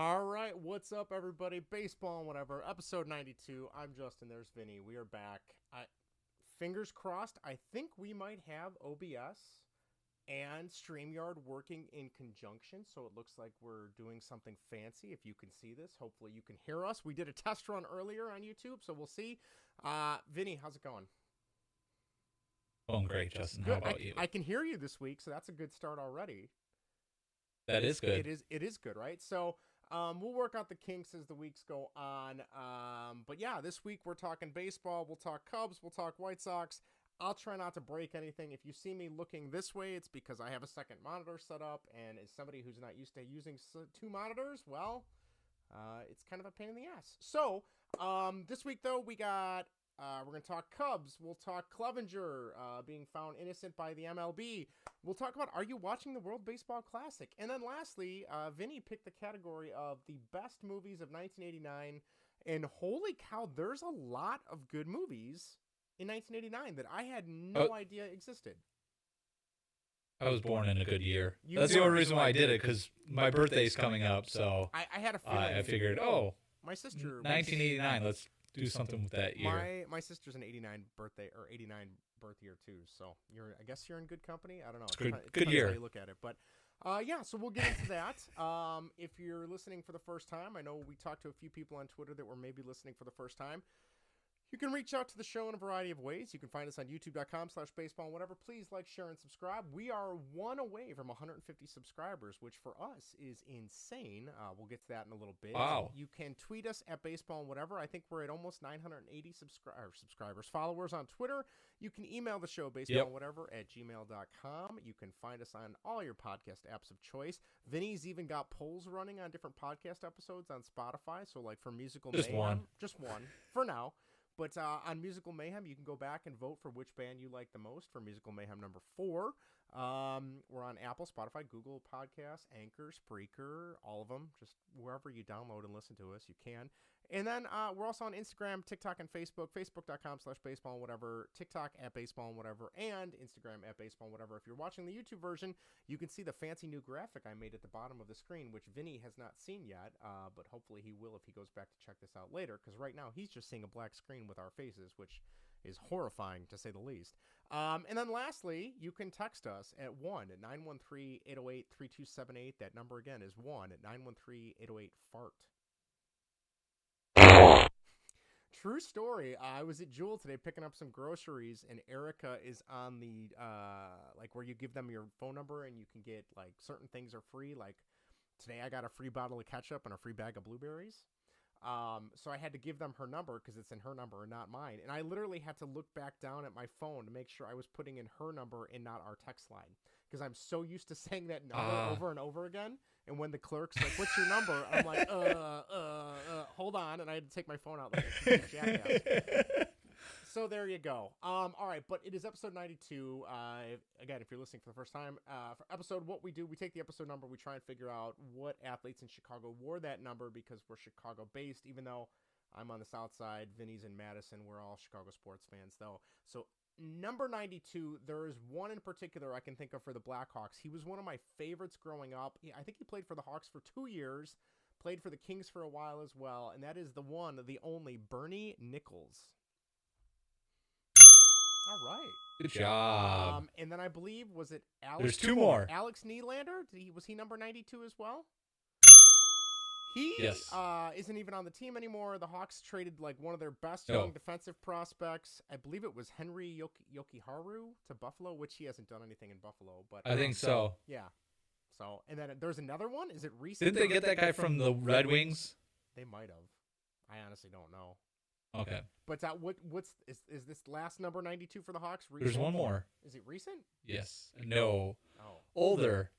All right, what's up, everybody? Baseball and whatever, episode 92. I'm Justin. There's Vinny. We are back. Fingers crossed. I think we might have OBS and StreamYard working in conjunction, so it looks like we're doing something fancy. If you can see this, hopefully you can hear us. We did a test run earlier on YouTube, so we'll see. Vinny, how's it going? Going great, Justin. Good. How about you? I can hear you this week, so that's a good start already. That is good. It is good, right? So we'll work out the kinks as the weeks go on. But yeah, this week we're talking baseball. We'll talk Cubs. We'll talk White Sox. I'll try not to break anything. If you see me looking this way, it's because I have a second monitor set up. And as somebody who's not used to using two monitors, well, it's kind of a pain in the ass. So this week, though, we got... we're going to talk Cubs. We'll talk Clevenger being found innocent by the MLB. We'll talk about, are you watching the World Baseball Classic? And then lastly, Vinny picked the category of the best movies of 1989. And holy cow, there's a lot of good movies in 1989 that I had no idea existed. I was born in a good year. That's the only reason why I did it, because my birthday's coming up. So I had a feeling. I figured, my sister... 1989, let's do something with that year. My sister's an 89 birthday or 89 birth year too, so I guess you're in good company. I don't know. It's good year. How you look at it, but yeah. So we'll get into that. If you're listening for the first time, I know we talked to a few people on Twitter that were maybe listening for the first time. You can reach out to the show in a variety of ways. You can find us on youtube.com/baseball and whatever. Please like, share, and subscribe. We are one away from 150 subscribers, which for us is insane. We'll get to that in a little bit. Wow. You can tweet us at baseball and whatever. I think we're at almost 980 subscribers, followers on Twitter. You can email the show baseballwhatever@gmail.com. You can find us on all your podcast apps of choice. Vinny's even got polls running on different podcast episodes on Spotify. So like for Musical Mayhem, just one for now. But on Musical Mayhem, you can go back and vote for which band you like the most for Musical Mayhem number 4. We're on Apple, Spotify, Google Podcasts, Anchor, Spreaker, all of them. Just wherever you download and listen to us, you can. And then we're also on Instagram, TikTok, and Facebook. Facebook.com/baseball and whatever. TikTok @baseball and whatever. And Instagram @baseball and whatever. If you're watching the YouTube version, you can see the fancy new graphic I made at the bottom of the screen, which Vinny has not seen yet. But hopefully he will if he goes back to check this out later. Because right now he's just seeing a black screen with our faces, which is horrifying to say the least. And then lastly, you can text us at 1-913-808-3278. That number again is 1-913-808-FART. True story. I was at Jewel today picking up some groceries, and Erica is on the like where you give them your phone number and you can get like certain things are free. Like today I got a free bottle of ketchup and a free bag of blueberries. So I had to give them her number because it's in her number and not mine. And I literally had to look back down at my phone to make sure I was putting in her number and not our text line. Because I'm so used to saying that number over and over again. And when the clerk's like, what's your number? I'm like, hold on. And I had to take my phone out like a jackass. So there you go. All right, but it is episode 92. Again, if you're listening for the first time, for episode, what we do, we take the episode number, we try and figure out what athletes in Chicago wore that number because we're Chicago-based, even though I'm on the south side, Vinny's in Madison. We're all Chicago sports fans, though. So number 92, there is one in particular I can think of for the Blackhawks. He was one of my favorites growing up. I think he played for the Hawks for 2 years, played for the Kings for a while as well, and that is the one, the only, Bernie Nichols. All right. Good job. And then I believe, was it Alex? There's 2 more. Alex Nylander? Was he number 92 as well? He isn't even on the team anymore. The Hawks traded like one of their best young defensive prospects. I believe it was Henry Yokiharu to Buffalo, which he hasn't done anything in Buffalo. But I think so. Yeah. So, and then there's another one. Is it recent? Didn't they get that guy from the Red Wings? They might have. I honestly don't know. Okay. But is this last number 92 for the Hawks? Recent? There's one more. Is it recent? Yes. No. Oh. Older.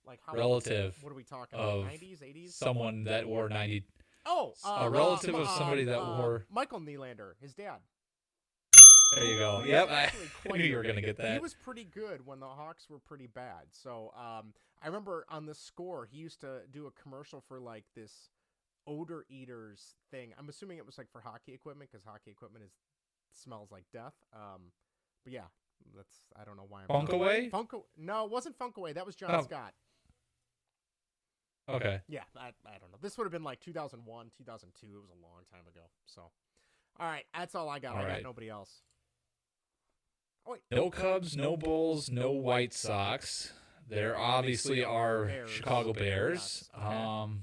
Like how relative. What are we talking? Of 90s, 80s? Someone that wore 90. Oh, a relative of somebody that wore. Michael Nylander, his dad. There you go. Yep. I knew you were gonna get that. He was pretty good when the Hawks were pretty bad. So I remember on the Score, he used to do a commercial for like this odor eaters thing. I'm assuming it was like for hockey equipment because hockey equipment smells like death. But yeah, I don't know why I'm Funkaway? No, it wasn't Funkaway. That was John Scott. Okay. Yeah, I don't know. This would have been like 2001, 2002. It was a long time ago. So, all right, that's all I got. All I got right. nobody else. Oh, wait. No Cubs, no Bulls, no White Sox. There obviously are Bears. Chicago Bears. Yes, okay.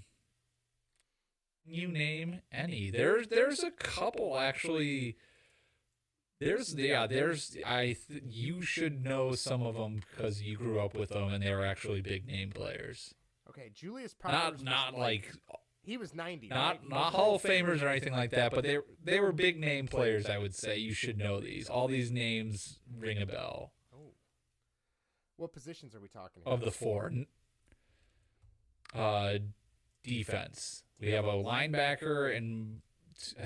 You name any. There's a couple actually. You should know some of them because you grew up with them and they were actually big name players. Okay, Julius Peppers. Not like he was 90. not right? not Hall of Famers or anything like that, but they were big name players. I would say you should know these. All these names ring a bell. Oh, what positions are we talking here? Of the four, defense. We have a linebacker and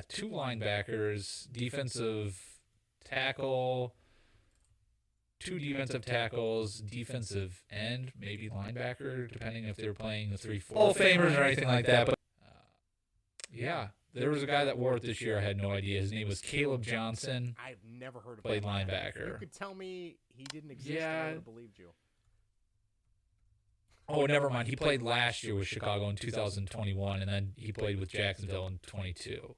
two linebackers, defensive tackle, two defensive tackles, defensive end, maybe linebacker, depending if they're playing the 3-4 Hall of Famers or anything like that. But yeah, there was a guy that wore it this year. I had no idea. His name was Caleb Johnson. I've never heard of played him. linebacker. You could tell me he didn't exist, I would have believed you. Oh, never mind. He played last year with Chicago in 2021, and then he played with Jacksonville in 22.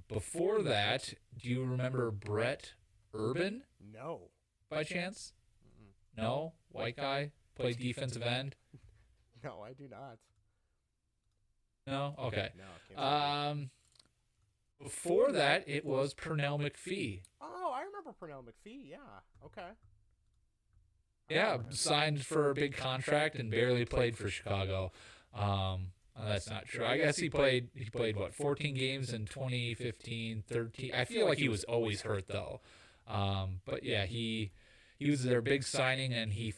Before that, do you remember Brett Urban? No. By chance? Mm-mm. No? White guy? Played defensive end? No, I do not. No? Okay. No. Before that, it was Pernell McPhee. Oh, I remember Pernell McPhee. Yeah. Okay. Yeah, signed for a big contract and barely played for Chicago. That's not true. I guess he played what, 14 games in 2015, 13. I feel like he was always hurt though. But yeah, he was their big signing and he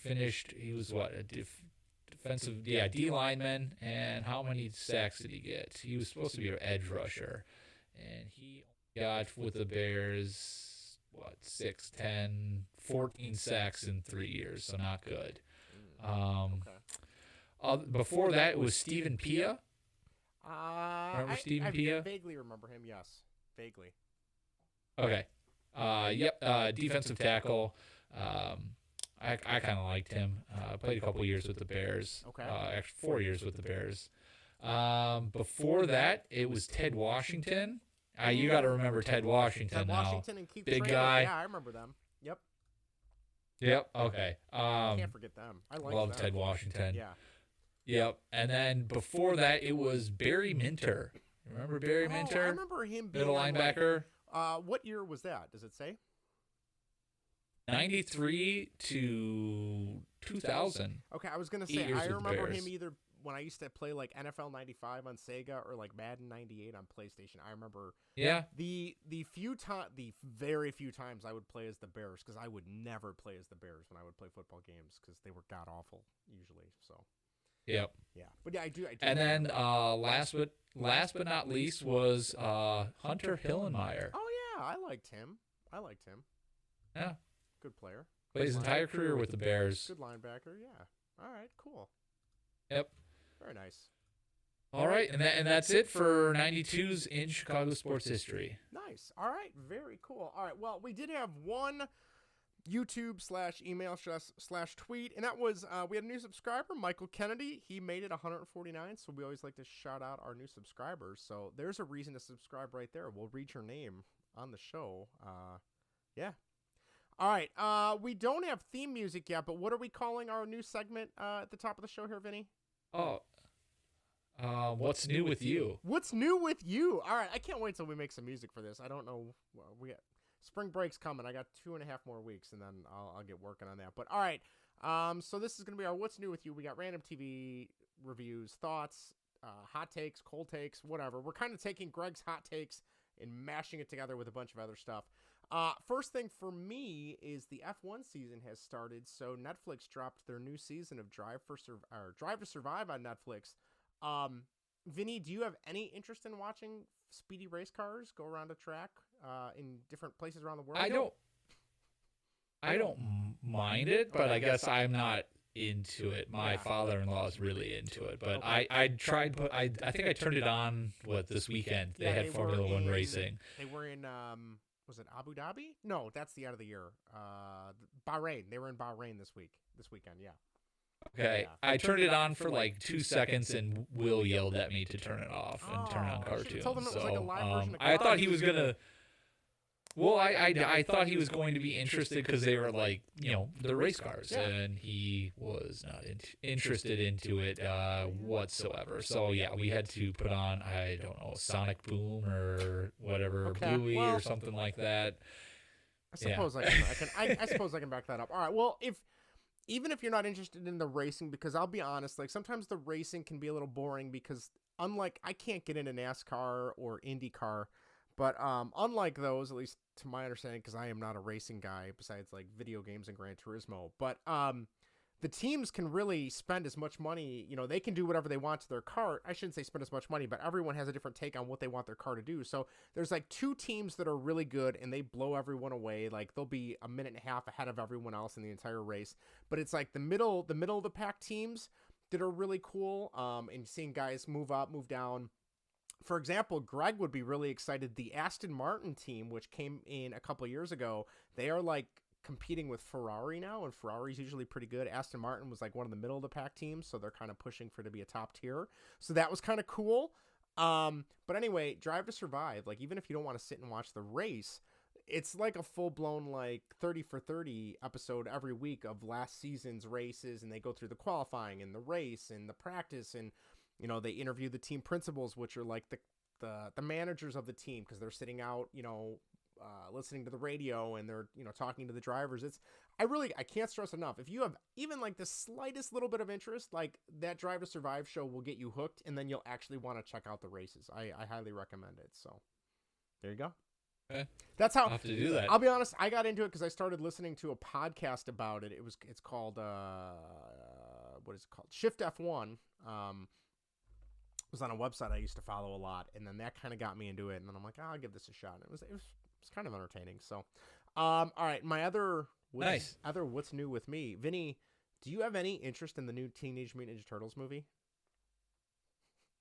was what, a defensive D lineman, and how many sacks did he get? He was supposed to be an edge rusher. And he got with the Bears 6, 10, 14 sacks in 3 years, so not good. Before that, it was Stephen Pia. Remember Stephen Pia? I vaguely remember him, yes. Vaguely. Okay. Defensive tackle. I kind of liked him. Played a couple years with the Bears. Okay. Actually, 4 years with the Bears. Before that, it was Ted Washington. You got to remember Ted Washington. Ted Washington and Keith big Traylor. guy. Yeah, I remember them. Yep. Okay. Can't forget them. I love them. Ted Washington. Yeah. Yep. And then before that, it was Barry Minter. Remember Barry Minter? I remember him being middle linebacker. What year was that? Does it say? 93 to 2000. Okay, I was gonna say I remember him either when I used to play like NFL 95 on Sega or like Madden 98 on PlayStation. I remember the very few times I would play as the Bears, because I would never play as the Bears when I would play football games because they were god awful usually. So yep. Yeah, but yeah, I do. And then last but not least was Hunter Hillenmeyer. Oh yeah, I liked him. Yeah, good player. Played his entire career with the Bears. Good linebacker. Yeah. All right. Cool. Yep. Very nice. All right, and that's it for 92's in Chicago sports history. Nice. All right. Very cool. All right. Well, we did have one YouTube/email/tweet, and that was we had a new subscriber, Michael Kennedy. He made it 149, so we always like to shout out our new subscribers. So there's a reason to subscribe right there. We'll read your name on the show. Yeah. All right. We don't have theme music yet, but what are we calling our new segment at the top of the show here, Vinny? What's new with you? What's new with you? All right. I can't wait till we make some music for this. I don't know. We got spring break's coming. I got 2.5 more weeks, and then I'll get working on that. But all right. So this is gonna be our what's new with you. We got random TV reviews, thoughts, hot takes, cold takes, whatever. We're kind of taking Greg's hot takes and mashing it together with a bunch of other stuff. First thing for me is the F1 season has started, so Netflix dropped their new season of Drive to Survive on Netflix. Vinny, do you have any interest in watching speedy race cars go around a track in different places around the world? I don't mind it, but I guess I'm not into it. My father-in-law is really into it, but okay. I tried. I think I turned it on this weekend. They had Formula One racing. They were in was it Abu Dhabi? No, that's the end of the year. Bahrain. They were in Bahrain this weekend. Yeah. Okay, Yeah. I turned it on for like 2 seconds, and Will yelled at me to turn it off and turn on Oh, you should've cartoons. told him it was like a live version of I thought he Cars. was gonna. Well, I thought he was going to be interested because they were like, the race cars, Yeah. and he was not interested into it whatsoever. So yeah, we had to put on, I don't know, Sonic Boom or whatever, Okay, Bluey well, or something like that. I suppose I suppose I can back that up. All right. Well, even if you're not interested in the racing, because I'll be honest, like sometimes the racing can be a little boring because unlike I can't get into NASCAR or IndyCar, but unlike those, at least to my understanding, because I am not a racing guy besides like video games and Gran Turismo, but the teams can really spend as much money, they can do whatever they want to their car. I shouldn't say spend as much money, but everyone has a different take on what they want their car to do. So there's like two teams that are really good and they blow everyone away. Like they'll be a minute and a half ahead of everyone else in the entire race. But it's like the middle of the pack teams that are really cool. And seeing guys move up, move down. For example, Greg would be really excited. The Aston Martin team, which came in a couple of years ago, they are like competing with Ferrari now, and Ferrari's usually pretty good. Aston Martin was like one of the middle of the pack teams, so they're kind of pushing for it to be a top tier. So that was kind of cool. But anyway, Drive to Survive, like even if you don't want to sit and watch the race, it's like a full-blown like 30 for 30 episode every week of last season's races, and they go through the qualifying and the race and the practice, and they interview the team principals, which are like the managers of the team, because they're sitting out, listening to the radio, and they're, talking to the drivers. I can't stress enough. If you have even like the slightest little bit of interest, like that Drive to Survive show will get you hooked, and then you'll actually want to check out the races. I highly recommend it. So there you go. Okay. That's how I'll have to do that. I'll be honest. I got into it because I started listening to a podcast about it. It's called, what is it called? Shift F1. Was on a website I used to follow a lot, and then that kind of got me into it, and then I'm like, I'll give this a shot. And it was kind of entertaining. So, all right, my other what's new with me, Vinny, do you have any interest in the new Teenage Mutant Ninja Turtles movie?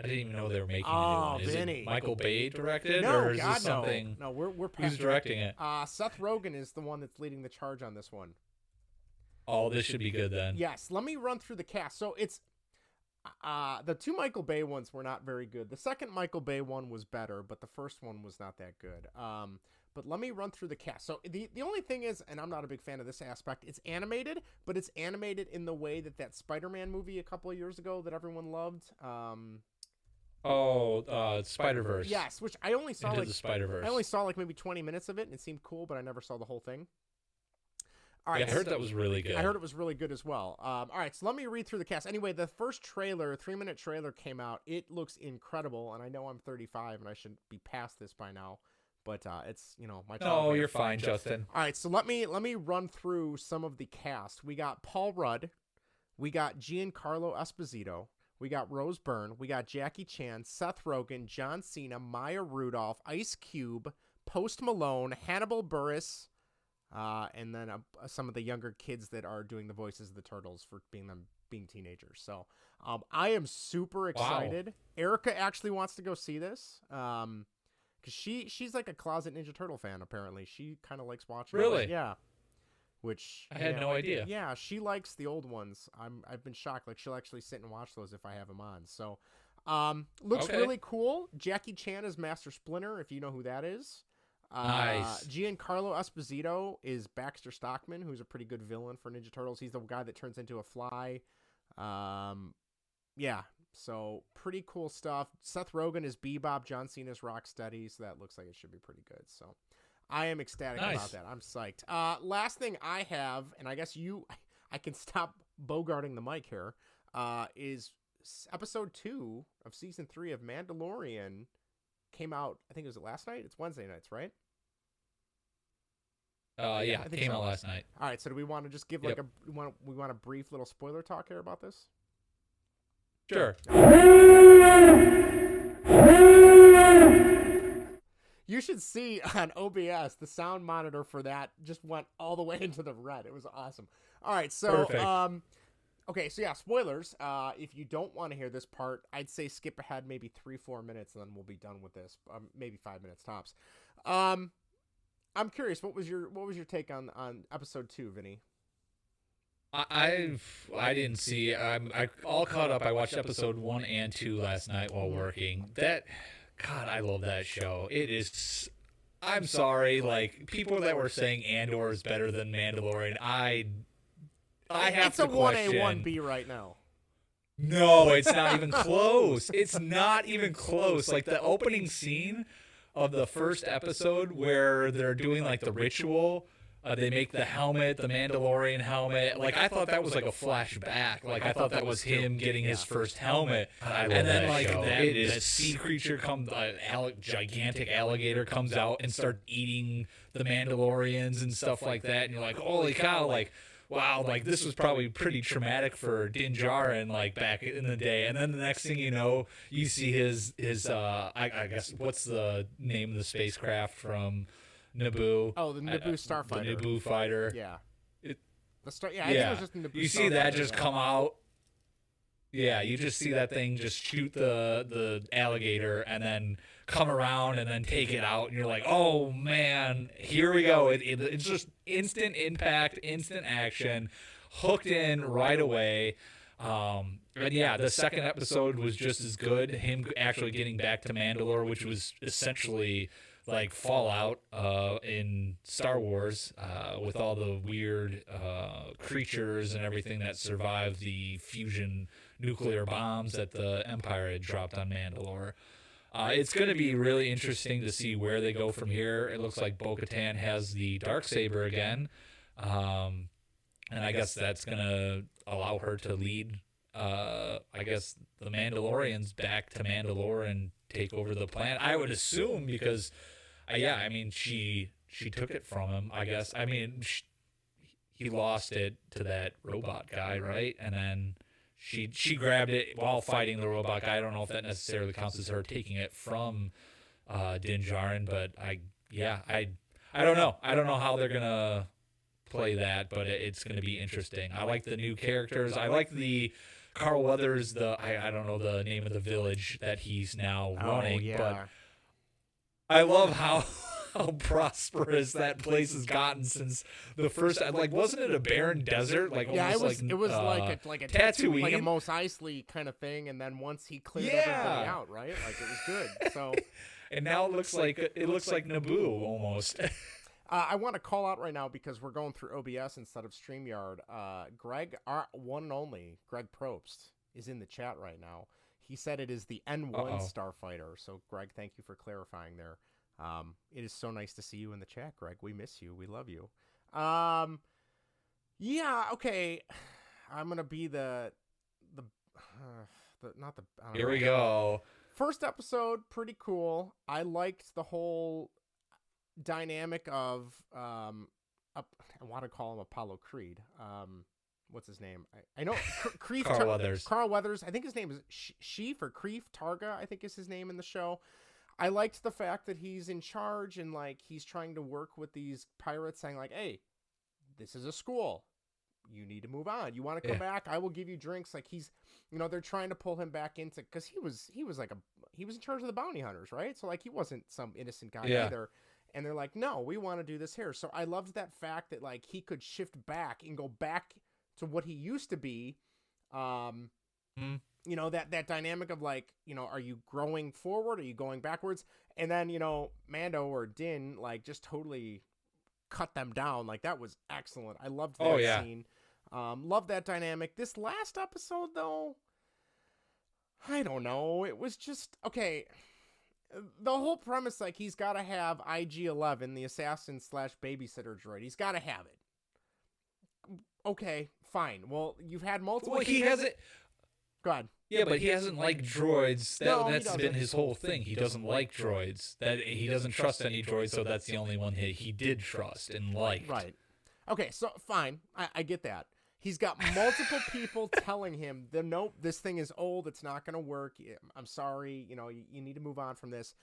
I didn't even know they were making a new Oh, one. Is Vinny. it Michael Bay directed, No, or is God, this something? No, we're Who's directing it? Seth Rogen is the one that's leading the charge on this one. Oh, this should be good then. Yes, let me run through the cast. So it's the two Michael Bay ones were not very good. The second Michael Bay one was better, but the first one was not that good. But let me run through the cast. So the only thing is, and I'm not a big fan of this aspect, it's animated, but it's animated in the way that Spider-Man movie a couple of years ago that everyone loved. Spider-Verse. Yes, which I only saw the Spider-Verse. I only saw like maybe 20 minutes of it, and it seemed cool, but I never saw the whole thing. All right, I heard that was really good. I heard it was really good as well. All right, so let me read through the cast. Anyway, the first trailer, 3-minute trailer, came out. It looks incredible, and I know I'm 35 and I should be past this by now, but it's my childhood. No, you're fine, Justin. All right, so let me run through some of the cast. We got Paul Rudd, we got Giancarlo Esposito, we got Rose Byrne, we got Jackie Chan, Seth Rogen, John Cena, Maya Rudolph, Ice Cube, Post Malone, Hannibal Buress. And then some of the younger kids that are doing the voices of the turtles for being teenagers. So I am super excited. Wow. Erica actually wants to go see this because she's like a closet Ninja Turtle fan, apparently. She kind of likes watching Really? It. Yeah. Which I had no idea. Yeah, she likes the old ones. I've been shocked. Like she'll actually sit and watch those if I have them on. So looks really cool. Jackie Chan is Master Splinter, if you know who that is. Nice. Giancarlo Esposito is Baxter Stockman, who's a pretty good villain for Ninja Turtles. He's the guy that turns into a fly. Yeah, so pretty cool stuff. Seth Rogen is Bebop. John Cena's Rocksteady, so that looks like it should be pretty good. So I am ecstatic about that. I'm psyched. Last thing I have, and I guess I can stop bogarting the mic here, is episode 2 of season 3 of Mandalorian came out. I think it was last night. It's Wednesday nights, right? Yeah, it came out last night. All right, so do we want to just give we want a brief little spoiler talk here about this? Sure. You should see on OBS the sound monitor for that just went all the way into the red. It was awesome. All right, so perfect. Okay, so yeah, spoilers. If you don't want to hear this part, I'd say skip ahead maybe 3-4 minutes, and then we'll be done with this. Maybe 5 minutes tops. I'm curious, what was your take on episode 2, Vinny? I didn't see. I all caught up. I watched episode 1 and 2 last night while working. God, I love that show. It is. I'm sorry, like people that were saying Andor is better than Mandalorian. I have to question. It's a 1A 1B right now. No, it's not even close. It's not even close. Like the opening scene of the first episode where they're doing like the ritual. They make the helmet, the Mandalorian helmet. Like I thought that was like a flashback. Like I thought that was him getting his first helmet. And then like that sea creature comes, gigantic alligator comes out and starts eating the Mandalorians and stuff like that. And you're like, holy cow! Like wow, like this was probably pretty traumatic for Din Djarin like back in the day. And then the next thing you know, you see his I guess what's the name of the spacecraft from Naboo. Oh, the Naboo starfighter. The Naboo fighter. Yeah. I think it was just the Naboo you see that just come out. Yeah, you just see that thing just shoot the alligator and then come around and then take it out, and you're like, oh man, here we go. It's just instant impact, instant action, hooked in right away. And yeah, the second episode was just as good. Him actually getting back to Mandalore, which was essentially like Fallout in Star Wars, with all the weird creatures and everything that survived the fusion nuclear bombs that the Empire had dropped on Mandalore. It's going to be really interesting to see where they go from here. It looks like Bo-Katan has the Darksaber again, and I guess that's going to allow her to lead, I guess, the Mandalorians back to Mandalore and take over the planet. I would assume because, I mean, she took it from him, I guess. I mean, he lost it to that robot guy, right? And then she grabbed it while fighting the robot guy. I don't know if that necessarily counts as her taking it from Din Djarin, but I don't know. I don't know how they're gonna play that, but it's gonna be interesting. I like the new characters. I like the Carl Weathers. I don't know the name of the village that he's now running, but I love how prosperous that place has gotten since the first. Like, wasn't it a barren desert? Like, yeah, almost it was like a Tatooine, like a Mos Eisley kind of thing. And then once he cleared everybody out, right? Like it was good. So, and now it looks like Naboo almost. I want to call out right now because we're going through OBS instead of StreamYard. Greg, our one and only Greg Probst, is in the chat right now. He said it is the N1 starfighter. So, Greg, thank you for clarifying there. It is so nice to see you in the chat, Greg. We miss you. We love you. Yeah, okay. I'm gonna be Here we go. First episode, pretty cool. I liked the whole dynamic of I want to call him Apollo Creed. What's his name? I know Creef Carl Weathers. Carl Weathers. I think his name is Sheef or Creef Targa, I think is his name in the show. I liked the fact that he's in charge and like he's trying to work with these pirates, saying like, "Hey, this is a school. You need to move on. You want to come back? I will give you drinks." Like he's, they're trying to pull him back into because he was in charge of the bounty hunters, right? So like he wasn't some innocent guy either. And they're like, "No, we want to do this here." So I loved that fact that like he could shift back and go back to what he used to be. That dynamic of like, are you growing forward? Are you going backwards? And then, Mando or Din, like just totally cut them down. Like that was excellent. I loved that scene. Loved that dynamic. This last episode though, I don't know. It was just, okay. The whole premise, like he's got to have IG-11, the assassin / babysitter droid. He's got to have it. Okay, fine. Well, you've had multiple. Well, he hasn't. Go ahead. Yeah, but he hasn't liked droids. That's been his whole thing. He doesn't like droids. That he doesn't trust any droids, so that's the only one he did trust and liked. Right. Okay, so fine. I get that. He's got multiple people telling him, nope, this thing is old. It's not going to work. I'm sorry. You need to move on from this.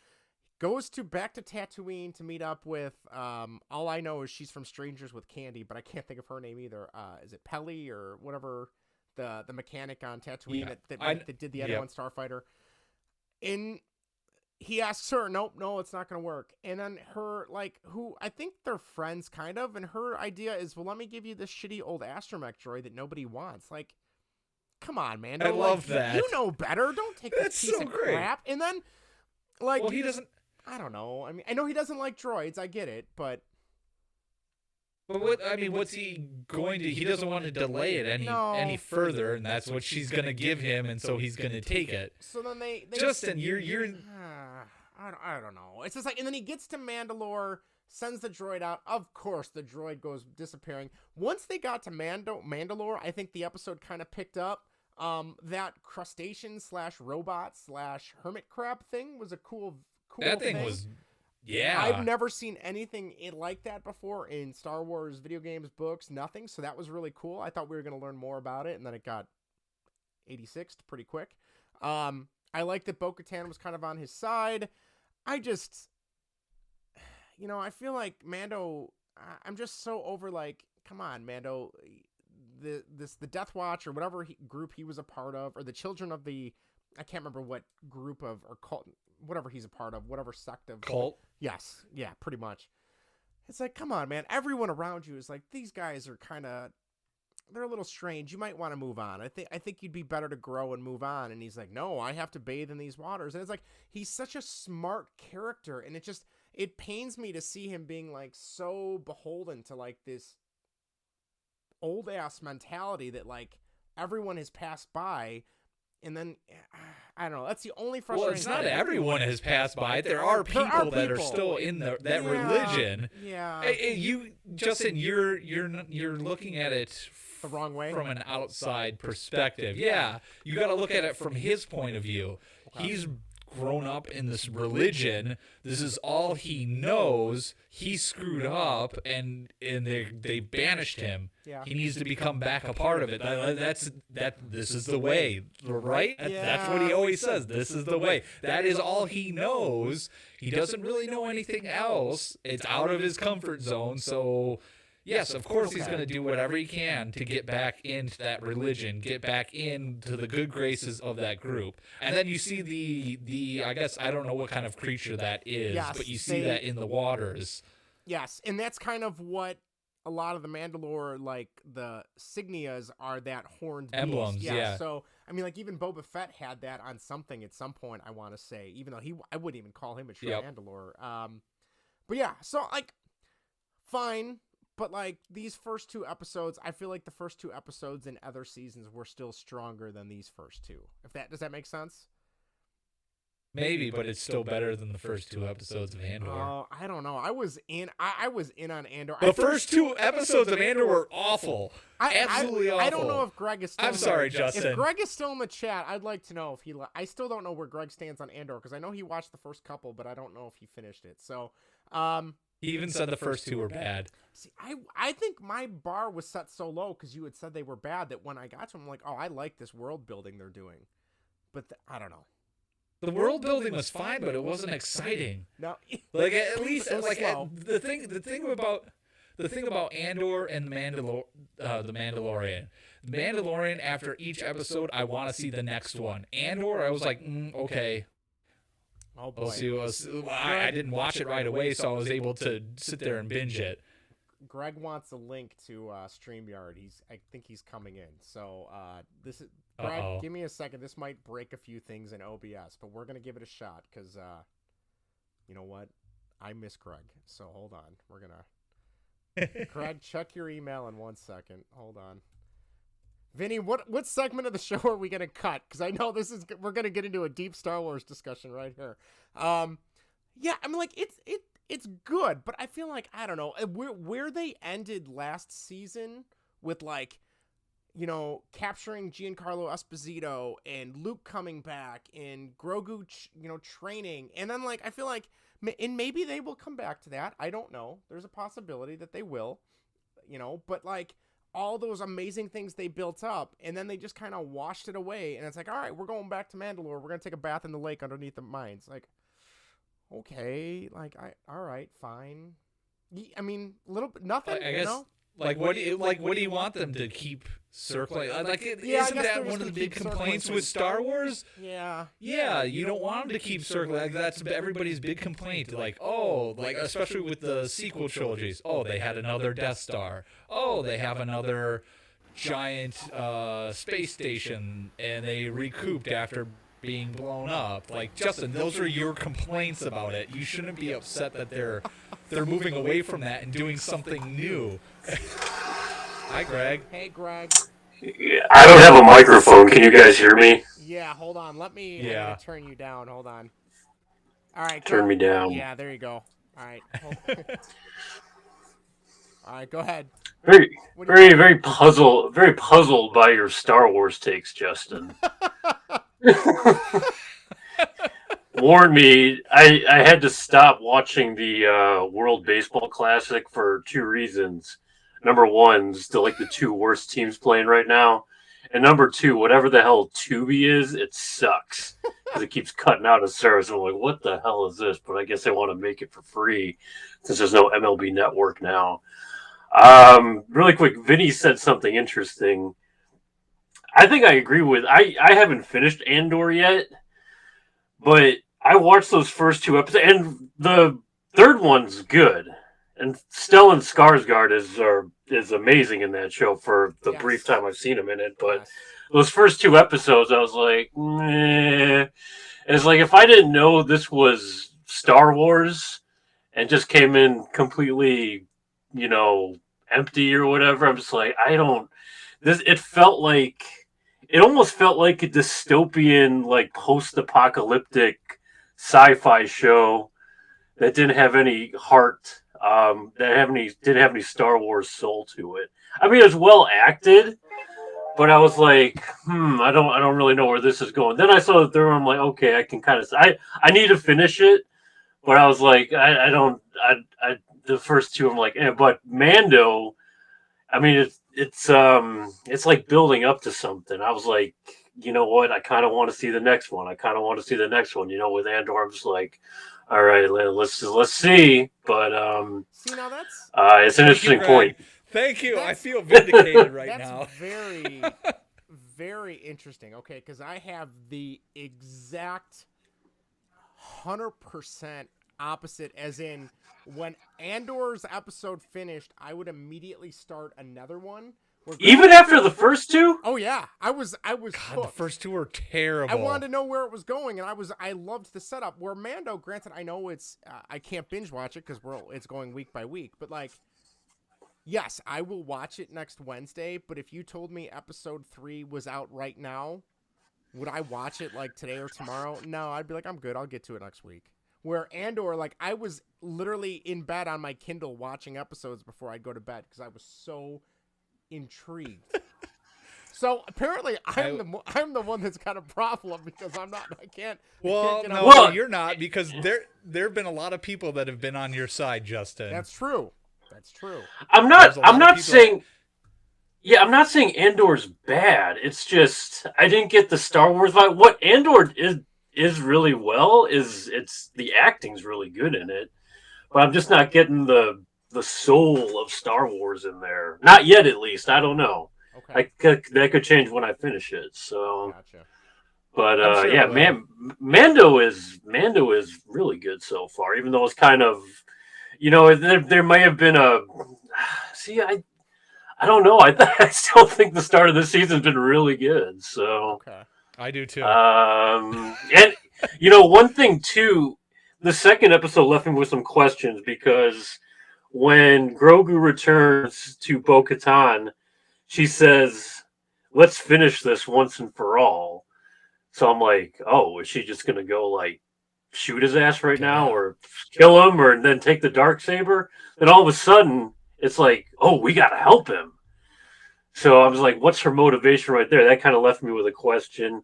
Goes back to Tatooine to meet up with, all I know is she's from Strangers with Candy, but I can't think of her name either. Is it Pelly or whatever, the mechanic on Tatooine that did the N1 starfighter? And he asks her, nope, no, it's not going to work. And then her, like, who I think they're friends kind of, and her idea is, well, let me give you this shitty old astromech droid that nobody wants. Like, come on, man. I love that. You know better. Don't take this piece of crap. And then, like, well, he doesn't. I don't know. I mean, I know he doesn't like droids. I get it, but. But what's he going to? He doesn't want to delay it any further, and that's what she's going to give him, and so he's going to take it. So then they Justin, you're. I don't know. It's just like, and then he gets to Mandalore, sends the droid out. Of course, the droid goes disappearing. Once they got to Mandalore, I think the episode kind of picked up. That crustacean / robot / hermit crab thing was a cool that thing was. Yeah. I've never seen anything like that before in Star Wars video games, books, nothing. So that was really cool. I thought we were going to learn more about it, and then it got 86'd pretty quick. I like that Bo-Katan was kind of on his side. I just, I feel like Mando, I'm just so over, like, come on, Mando, the Death Watch or whatever group he was a part of, or the Children of the, I can't remember what group of, or cult, whatever he's a part of, whatever sect of cult. Yes. Yeah, pretty much. It's like, come on, man. Everyone around you is like, these guys are kind of, they're a little strange. You might want to move on. I think you'd be better to grow and move on. And he's like, no, I have to bathe in these waters. And it's like, he's such a smart character. And it pains me to see him being like so beholden to like this old ass mentality that like everyone has passed by. And then, I don't know. That's the only frustration. Well, it's not everyone has passed by. There are people that are still in that religion. Yeah. Justin, you're looking at it the wrong way from an outside perspective. Yeah, you got to look at it from his point of view. Okay. He's grown up in this religion. This is all he knows. He screwed up, and they banished him. Yeah. He needs to become back a part of it. This is the way, right? Yeah. That's what he always says. This is the way. That is all he knows. He doesn't really know anything else. It's out of his comfort zone. So, yes, of course he's going to do whatever he can to get back into that religion, get back into the good graces of that group. And then you see the I guess I don't know what kind of creature that is, yes, but you see that in the waters. Yes, and that's kind of what a lot of the Mandalore, like the signias, are that horned emblems. Beast. Yeah. So I mean, like even Boba Fett had that on something at some point. I want to say, even though I wouldn't even call him a true Mandalore. But yeah, so like, fine. But, like, these first two episodes, I feel like the first two episodes in other seasons were still stronger than these first two. Does that make sense? Maybe, but it's still better than the first two episodes of Andor. I don't know. I was in on Andor. The first two episodes of Andor were awful. Absolutely awful. I don't know if Greg is still I'm sorry, Justin. If Greg is still in the chat, I'd like to know if he... I still don't know where Greg stands on Andor, because I know he watched the first couple, but I don't know if he finished it. So, he even said the first two were bad. See, I think my bar was set so low because you had said they were bad that when I got to them, I'm like, oh, I like this world building they're doing. But I don't know. The world building was fine, but it wasn't exciting. No, like at least like the thing about Andor and the Mandalorian. The Mandalorian, after each episode, I want to see the next one. Andor, I was like, okay. Oh boy. I didn't watch it right away, so I was able to sit there and binge it. Greg wants a link to StreamYard. I think he's coming in. So this is Greg. Give me a second. This might break a few things in OBS, but we're gonna give it a shot because you know what? I miss Greg. So hold on. We're gonna Greg, check your email in 1 second. Hold on. Vinny, what segment of the show are we gonna cut? Because I know we're gonna get into a deep Star Wars discussion right here. Yeah, I mean, like it's good, but I feel like I don't know where they ended last season with like, capturing Giancarlo Esposito and Luke coming back and Grogu, training, and then like I feel like, and maybe they will come back to that. I don't know. There's a possibility that they will, but like. All those amazing things they built up, and then they just kind of washed it away, and it's like, all right, we're going back to Mandalore. We're going to take a bath in the lake underneath the mines. Like, okay, like, all right, fine. I mean, a little bit, nothing, I guess, what do you want them to keep circling? Isn't that one of the big complaints with Star Wars? Yeah. Yeah, you don't want them to keep circling. Like, that's everybody's big complaint. Especially with the sequel trilogies. Oh, they had another Death Star. Oh, they have another giant space station, and they recouped after being blown up. Like, Justin, those are your complaints about it. You shouldn't be upset that they're moving away from that and doing something new. Hi, Greg. Hey, Greg. I don't have a microphone. Can you guys hear me? Yeah, hold on. Let me turn you down. Hold on. All right. Turn me down. Yeah, there you go. All right. All right, go ahead. Very puzzled by your Star Wars takes, Justin. Warn me, I had to stop watching the World Baseball Classic for 2 reasons. Number 1, still like the 2 worst teams playing right now. And number 2, whatever the hell Tubi is, it sucks. Because it keeps cutting out of service. I'm like, what the hell is this? But I guess they want to make it for free since there's no MLB network now. Really quick, Vinny said something interesting. I think I agree with. I haven't finished Andor yet, but I watched those first 2 episodes, and the third one's good. And Stellan Skarsgård is amazing in that show for the brief time I've seen him in it. But those first 2 episodes, I was like, meh. And it's like, if I didn't know this was Star Wars and just came in completely, empty or whatever, I'm just like, it almost felt like a dystopian, like post-apocalyptic sci-fi show that didn't have any heart, didn't have any Star Wars soul to it. I mean, it was well acted, but I was like, I don't really know where this is going. Then I saw the third one, I'm like, okay, I can kind of, I need to finish it, but I was like, the first 2, I'm like, but Mando, I mean, it's like building up to something. I was like, you know what? I kind of want to see the next one. With Andor, I'm just like, all right, let's see. But see, now that's it's an interesting point. Thank you. I feel vindicated right now. That's very, very interesting. Okay, because I have the exact 100% opposite, as in, when Andor's episode finished, I would immediately start another one. Even after the first 2? Oh yeah, I was God, hooked. the first 2 were terrible. I wanted to know where it was going, and I loved the setup. Where Mando, granted, I know it's I can't binge watch it because it's going week by week, but like, yes, I will watch it next Wednesday. But if you told me episode 3 was out right now, would I watch it like today or tomorrow? No, I'd be like, I'm good. I'll get to it next week. Where Andor, like, I was literally in bed on my Kindle watching episodes before I'd go to bed because I was so intrigued. So apparently I'm the one that's got a problem because I can't. Well, you're not, because there have been a lot of people that have been on your side, Justin. That's true. I'm not saying Andor's bad. It's just I didn't get the Star Wars vibe. What Andor is really well is the acting's really good in it, but I'm just not getting the soul of Star Wars in there. Not yet, at least. I don't know. Okay. That could change when I finish it. So, gotcha. But sure Mando is really good so far. Even though it's kind of, there may have been a. See, I don't know. I still think the start of this season's been really good. So. Okay. I do too. And one thing too, the second episode left me with some questions because when Grogu returns to Bo-Katan, she says, "Let's finish this once and for all." So I'm like, "Oh, is she just gonna go like shoot his ass right now, or kill him, or then take the Darksaber?" Then all of a sudden, it's like, "Oh, we gotta help him." So I was like, "What's her motivation right there?" That kind of left me with a question.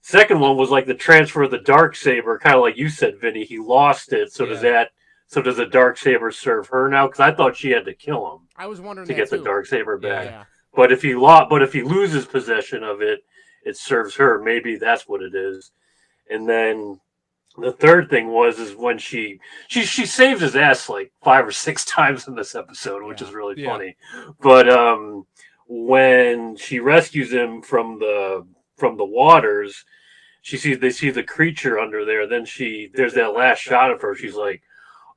Second one was like the transfer of the Darksaber, kind of like you said, Vinny. He lost it, so does the Darksaber serve her now? Because I thought she had to kill him. I was wondering to that get too. the Darksaber back. Yeah. But if he loses possession of it, it serves her. Maybe that's what it is. And then The third thing is when she saves his ass like 5 or 6 times in this episode, which is really funny. But when she rescues him from the waters, they see the creature under there. Then there's that last shot of her. She's like,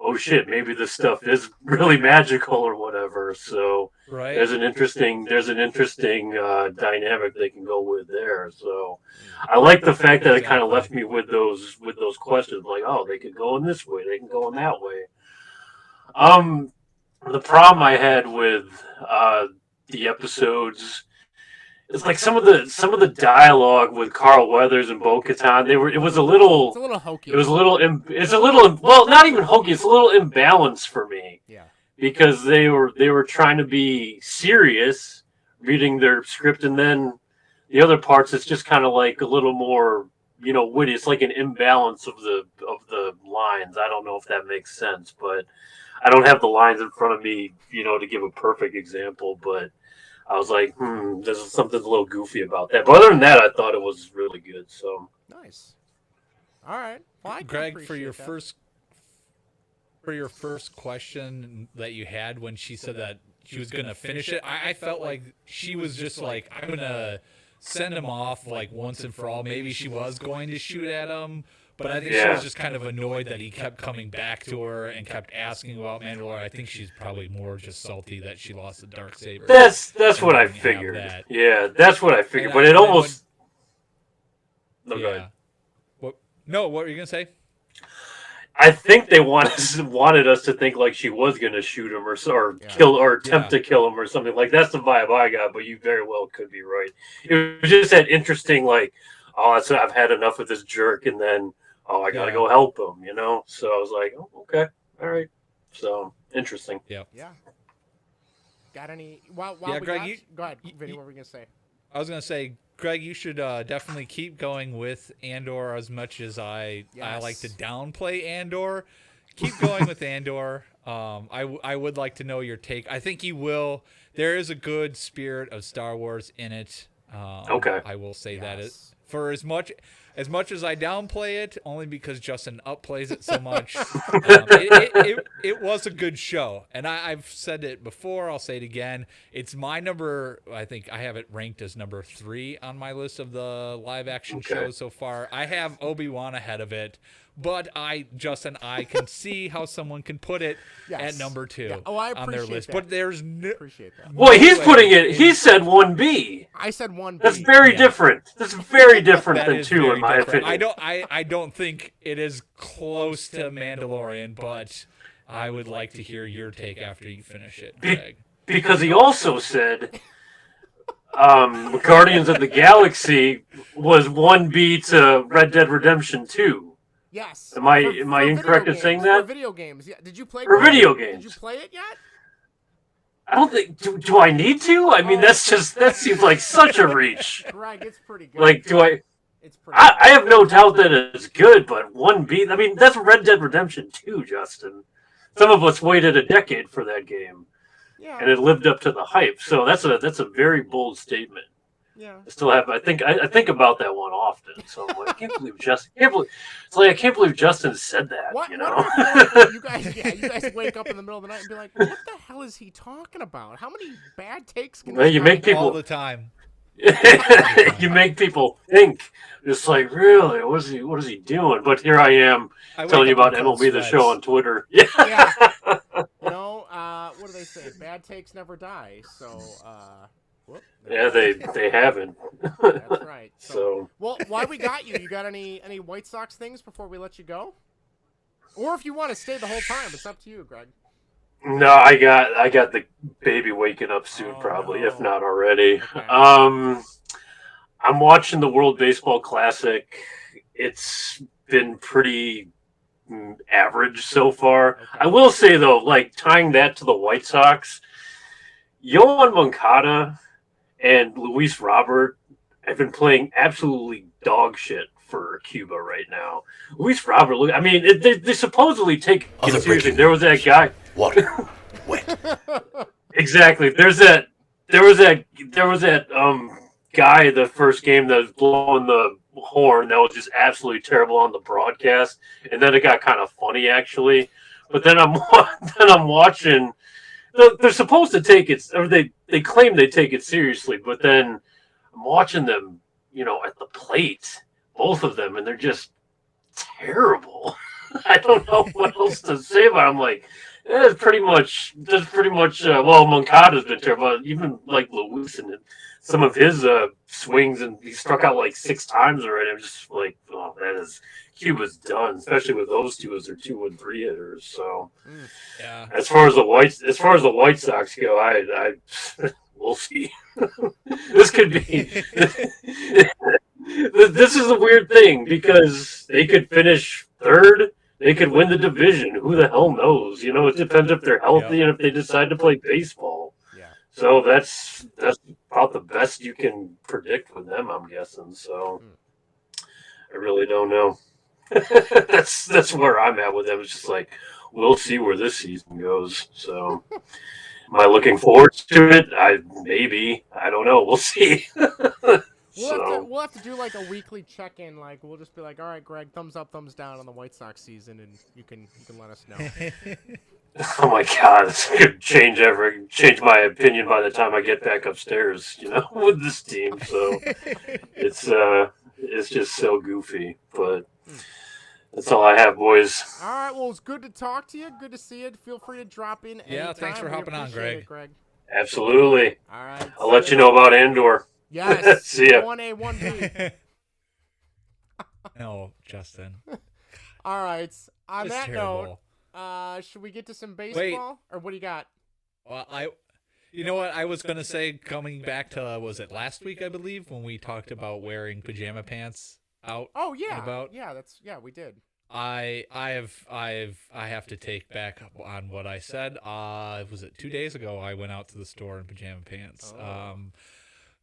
"Oh shit, maybe this stuff is really magical or whatever." So there's an interesting dynamic they can go with there. So I like the fact that it kind of left me with those questions, like, oh, they could go in this way, they can go in that way. The problem I had with the episodes, it's like some of the dialogue with Carl Weathers and Bo-Katan, it was a little hokey. Well, not even hokey. It's a little imbalanced for me. Yeah. Because they were trying to be serious, reading their script, and then the other parts, it's just kind of like a little more, witty. It's like an imbalance of the lines. I don't know if that makes sense, but I don't have the lines in front of me, to give a perfect example. But I was like, there's something a little goofy about that. But other than that, I thought it was really good. So nice. All right, well, Greg, for your first question that you had when she said that she was gonna finish it, I felt like she was just like, I'm gonna send him off like once and for all. Maybe she was going to shoot at him, but I think she was just kind of annoyed that he kept coming back to her and kept asking about Mandalorian. I think she's probably more just salty that she lost the Darksaber. That's what I figured. Yeah, that's what I figured. But it almost. No, go ahead. What were you gonna say? I think they wanted us to think like she was going to shoot him or kill or attempt to kill him or something. Like, that's the vibe I got, but you very well could be right. It was just that interesting, like, I've had enough of this jerk, and then, I got to go help him, So I was like, oh, okay, all right. So, interesting. Yeah. Yeah. Got any... Greg, go ahead, Vinny, what were we going to say? I was going to say, Greg, you should definitely keep going with Andor as much as I like to downplay Andor. Keep going with Andor. I would like to know your take. I think you will. There is a good spirit of Star Wars in it. Okay. I will say that. For as much as I downplay it, only because Justin upplays it so much, it was a good show. And I've said it before, I'll say it again. It's my number, I think I have it ranked as number 3 on my list of the live action shows so far. I have Obi-Wan ahead of it, but I can see how someone can put it at number 2 on their list. That. But there's appreciate that. Well, he's putting it, he said 1B. I said 1B. That's very different. That's very different than 2, in my opinion. I don't think it is close to Mandalorian, but I would like to hear your take after you finish it, Greg. Because he also said Guardians of the Galaxy was 1B to Red Dead Redemption 2. Yes. Am I incorrect in saying that? For video games. Yeah. Did you play? For video games. Did you play it yet? I don't think. Do I need to? I mean, that seems like such a reach. Greg, it's pretty good. Like, do I? It's pretty. I have no doubt that it's good, but 1B. I mean, that's Red Dead Redemption 2, Justin. Some of us waited a decade for that game, and it lived up to the hype. So that's a very bold statement. Yeah. I still have. I think about that one often. So I'm like, I can't believe I can't believe Justin said that. What? You know? You guys wake up in the middle of the night and be like, "What the hell is he talking about? How many bad takes can you make people all the time?" You make people think. Just like, really, what is he doing? But here I am telling you about MLB the show on Twitter. Yeah. What do they say? Bad takes never die. So. Yeah, they haven't. That's right. So, well, why we got you? You got any White Sox things before we let you go? Or if you want to stay the whole time, it's up to you, Greg. No, I got the baby waking up soon, probably, if not already. Okay. I'm watching the World Baseball Classic. It's been pretty average so far. Okay. I will say though, like tying that to the White Sox, Yohan Moncada and Luis Robert have been playing absolutely dog shit for Cuba right now. Luis Robert, I mean, they supposedly take it seriously. There was that guy. Water. Wet. Exactly. There was that guy the first game that was blowing the horn that was just absolutely terrible on the broadcast, and then it got kind of funny actually. But then I'm watching. They're supposed to take it, or they claim they take it seriously, but then I'm watching them, at the plate, both of them, and they're just terrible. I don't know what else to say about it. I'm like, that's pretty much. Well, Moncada's been terrible. Even like Lewis and some of his swings, and he struck out like 6 times already. I'm just like, oh, Cuba's done, especially with those two as their 2 and 3 hitters. So, yeah. As far as the White Sox go, I we'll see. This could be. This is a weird thing because they could finish 3rd. They could win the division. Who the hell knows? It depends if they're healthy and if they decide to play baseball. Yeah. So that's about the best you can predict with them, I'm guessing. So I really don't know. That's where I'm at with them. It's just like, we'll see where this season goes. So am I looking forward to it? Maybe. I don't know. We'll see. We'll have to do like a weekly check-in. Like we'll just be like, all right, Greg, thumbs up, thumbs down on the White Sox season, and you can let us know. Oh my God, this could change my opinion by the time I get back upstairs, with this team. So it's just so goofy, but that's all I have, boys. All right, well, it's good to talk to you. Good to see you. Feel free to drop in anytime. Yeah, thanks for hopping on, Greg. Greg. Absolutely. All right. I'll let you know about Andor. Yes. See ya. 1A, 1B. No, Justin. All right. On that terrible. note, should we get to some baseball? Or what do you got? Well, you know what I was going to say, coming back to, was it last week, I believe, when we talked about wearing pajama pants out? Oh, yeah. About? Yeah, we did. I have to take back on what I said. Was it 2 days ago? I went out to the store in pajama pants. Oh.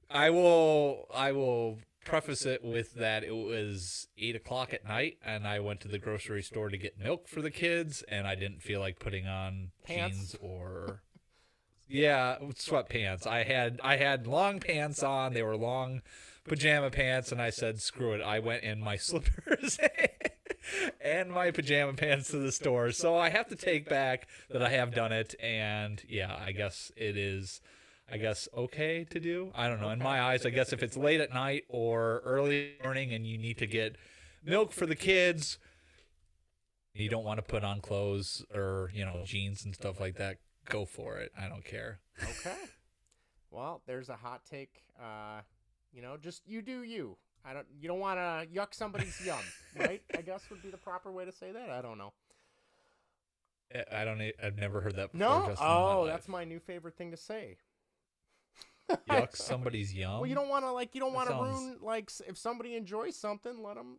I will preface it with that it was 8:00 at night, and I went to the grocery store to get milk for the kids, and I didn't feel like putting on jeans or sweatpants. I had long pants on. They were long pajama pants, and I said, screw it. I went in my slippers and my pajama pants to the store. So I have to take back that I have done it, and yeah, I guess it is okay to do. I don't know. In my eyes, I guess if it's late at night or early morning and you need to get milk for the kids, you don't want to put on clothes or, jeans and stuff like that, go for it. I don't care. Okay. Well, there's a hot take. Just you do you. You don't want to yuck somebody's yum, right? I guess would be the proper way to say that. I don't know. I've never heard that before. No? Justin, Oh, that's my new favorite thing to say. Yuck somebody's yum. Well, you don't want to ruin, if somebody enjoys something, let them,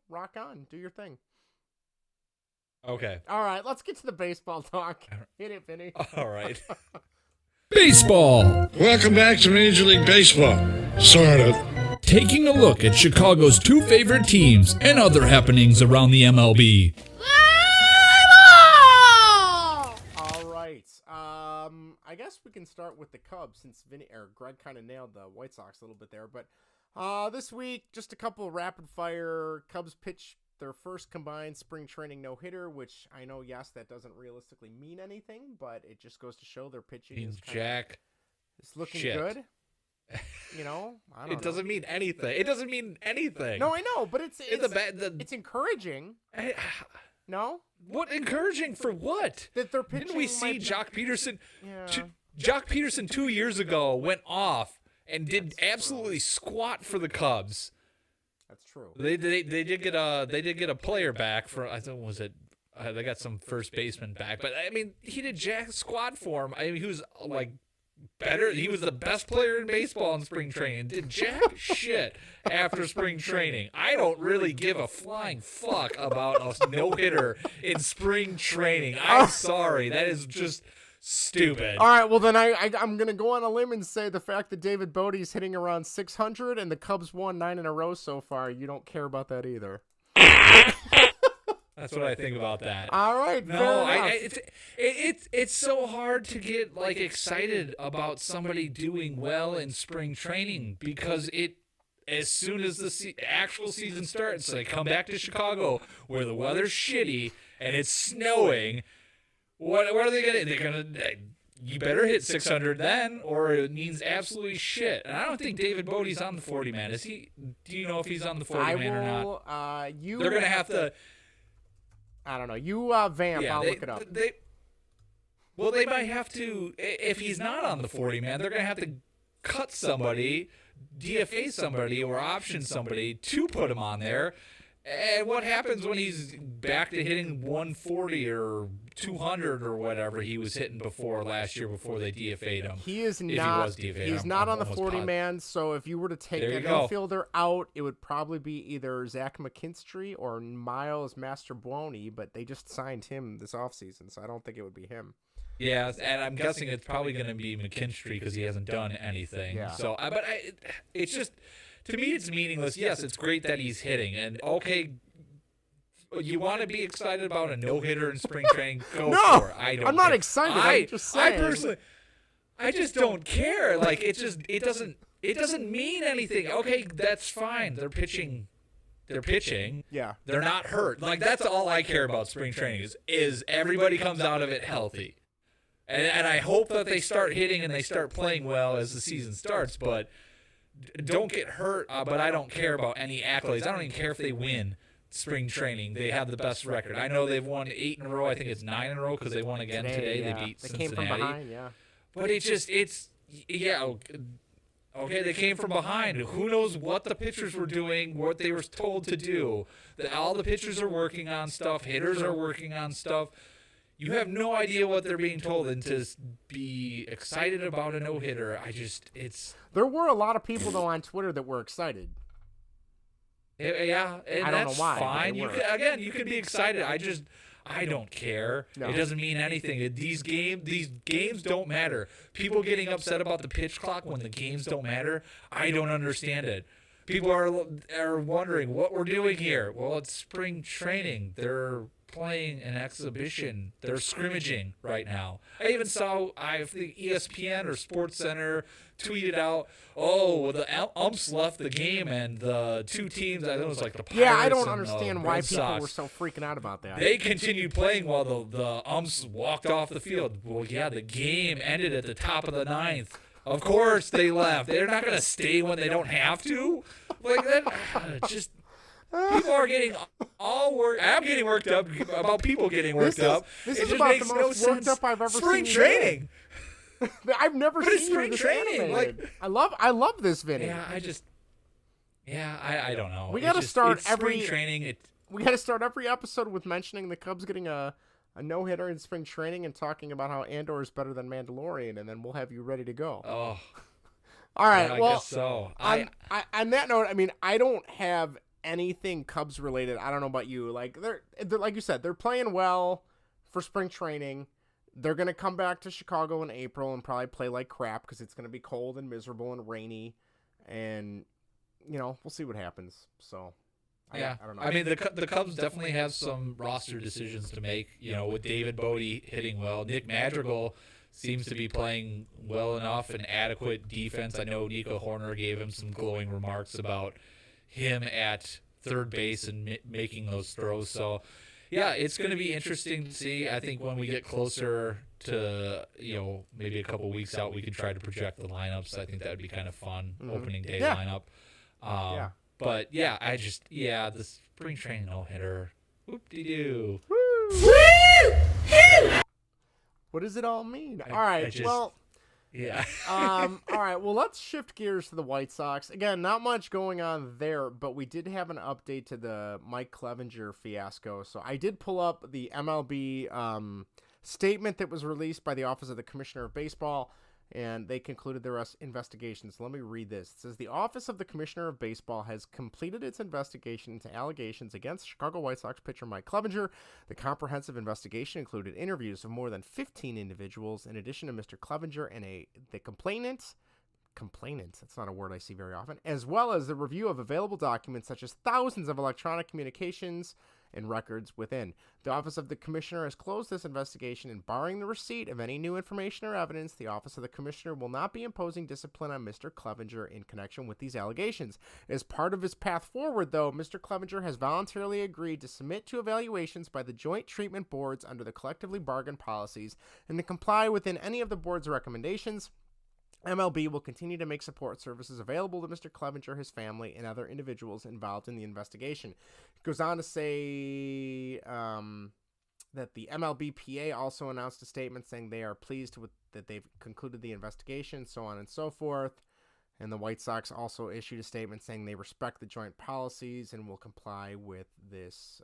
rock on, do your thing. Okay. All right, let's get to the baseball talk. Hit it, Vinny. All right. Baseball. Welcome back to Major League Baseball. Sort of. Taking a look at Chicago's 2 favorite teams and other happenings around the MLB. All right. I guess we can start with the Cubs since Greg kind of nailed the White Sox a little bit there. But this week, just a couple of rapid fire. Cubs pitch their first combined spring training no-hitter, which I know, yes, that doesn't realistically mean anything, but it just goes to show their pitching is looking shit. Good. I don't know. It doesn't mean anything. It doesn't mean anything. No, I know, but it's encouraging. No? What encouraging for what? That they're pitching. Didn't we see Jock Peterson? Yeah. Jock Peterson 2 years ago went off and did absolutely squat for the Cubs. That's true. They did get a player back for, I think, was it? They got some first baseman back, but I mean, he did squat for him. I mean, he was like better. He was the best player in baseball in spring training. Did jack shit after spring training. I don't really give a flying fuck about a no-hitter in spring training. I'm sorry. That is just stupid. All right, well then I'm going to go on a limb and say the fact that David Bodie's hitting around 600 and the Cubs won 9 in a row so far, you don't care about that either. That's what I think about that. All right. No, it's so hard to get excited about somebody doing well in spring training because as soon as the actual season starts, they come back to Chicago where the weather's shitty and it's snowing. What are they gonna? They're gonna. You better hit 600 then, or it means absolutely shit. And I don't think David Bodie's on the 40 man. Is he? Do you know if he's on the 40 man or not? They're gonna have to. I don't know. You vamp. Yeah, I'll look it up. They might have to. If he's not on the 40 man, they're gonna have to cut somebody, DFA somebody, or option somebody to put him on there. And what happens when he's back to hitting 140 or 200 or whatever he was hitting before last year before they DFA'd him? He is not. He was DFA'd. He's not on the 40 man. So if you were to take an infielder out, it would probably be either Zach McKinstry or Miles Mastrobuoni. But they just signed him this offseason, so I don't think it would be him. Yeah, and I'm guessing it's probably going to be McKinstry because he hasn't done anything. Yeah. So, it's just. To me, it's meaningless. Yes, it's great that he's hitting. And, okay, you want to be excited about a no-hitter in spring training? Go for it. I'm not excited. I'm just saying. I just don't care. Like, it doesn't mean anything. Okay, that's fine. They're pitching. Yeah. They're not hurt. Like, that's all I care about spring training is everybody comes out of it healthy. And I hope that they start hitting and they start playing well as the season starts, but don't get hurt, but I don't care about any accolades. I don't even care if they win spring training. They have the best record. I know they've won 8 in a row. I think it's 9 in a row because they won again today. Yeah. They beat They Cincinnati. came from behind, yeah. But okay, they came from behind. Who knows what the pitchers were doing, what they were told to do. All the pitchers are working on stuff. Hitters are working on stuff. You have no idea what they're being told, and to be excited about a no-hitter, There were a lot of people, though, on Twitter that were excited. Yeah, and I don't know why. Fine. You can be excited. I don't care. No. It doesn't mean anything. These games don't matter. People getting upset about the pitch clock when the games don't matter, I don't understand it. People are wondering what we're doing here. Well, it's spring training. They're playing an exhibition. They're scrimmaging right now. I even saw, I think ESPN or SportsCenter tweeted out, the umps left the game and the two teams, I think it was like the Pirates. Yeah, I don't and understand the why Red people Sox, were so freaking out about that. they continued playing while the umps walked off the field. Well, yeah, the game ended at the top of the 9th. Of course they left. They're not going to stay when they don't have to. Like that, just... People are getting all worked. I'm getting worked up about people getting worked up. This it is just about makes the no most worked sense. up I've ever Spring seen. training. I've never But it's seen spring this training. animated. I love this, Vinny. I don't know. We got to start spring training. We got to start every episode with mentioning the Cubs getting a no-hitter in spring training and talking about how Andor is better than Mandalorian, and then we'll have you ready to go. Oh. All right. Yeah, well, I guess so. On that note, I mean, I don't have anything Cubs related. I don't know about you. Like they're like you said, they're playing well for spring training. They're gonna come back to Chicago in April and probably play like crap because it's gonna be cold and miserable and rainy, and we'll see what happens. So I don't know. I mean, the Cubs definitely have some roster decisions to make. With David Bodie hitting well, Nick Madrigal seems to be playing well enough and adequate defense. I know Nico Horner gave him some glowing remarks about him at third base and making those throws. So, yeah, it's going to be interesting to see. I think when we get closer to, maybe a couple weeks out, we can try to project the lineups. I think that would be kind of fun, opening day lineup. But, the spring training no-hitter. Whoop-de-doo. Woo! What does it all mean? All right, yeah. all right, well, let's shift gears to the White Sox. Again, not much going on there, but we did have an update to the Mike Clevenger fiasco. So I did pull up the MLB statement that was released by the Office of the Commissioner of Baseball, and they concluded their investigations. Let me read this. It says, the Office of the Commissioner of Baseball has completed its investigation into allegations against Chicago White Sox pitcher Mike Clevenger. The comprehensive investigation included interviews of more than 15 individuals, in addition to Mr. Clevenger and the complainant, that's not a word I see very often, as well as the review of available documents such as thousands of electronic communications and records within. The Office of the Commissioner has closed this investigation, and barring the receipt of any new information or evidence, the Office of the Commissioner will not be imposing discipline on Mr. Clevenger in connection with these allegations. As part of his path forward, though, Mr. Clevenger has voluntarily agreed to submit to evaluations by the Joint Treatment Boards under the collectively bargained policies and to comply within any of the board's recommendations. MLB will continue to make support services available to Mr. Clevenger, his family, and other individuals involved in the investigation. It goes on to say that the MLBPA also announced a statement saying they are pleased with that they've concluded the investigation, so on and so forth. And the White Sox also issued a statement saying they respect the joint policies and will comply with this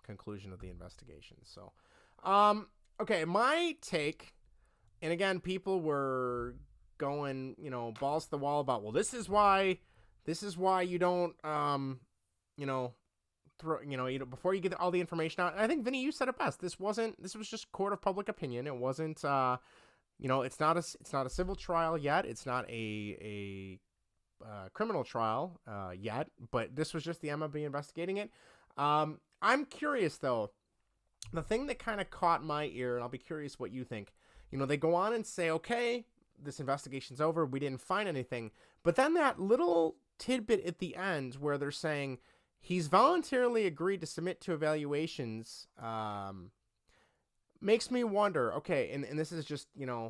conclusion of the investigation. So, okay, my take, and again, people were going, balls to the wall about, well, this is why you don't, before you get all the information out. And I think, Vinny, you said it best. This was just court of public opinion. It wasn't, it's not a civil trial yet. It's not a criminal trial yet, but this was just the MLB investigating it. I'm curious though. The thing that kind of caught my ear, and I'll be curious what you think. They go on and say, okay, this investigation's over. We didn't find anything. But then that little tidbit at the end where they're saying he's voluntarily agreed to submit to evaluations makes me wonder, okay, and this is just,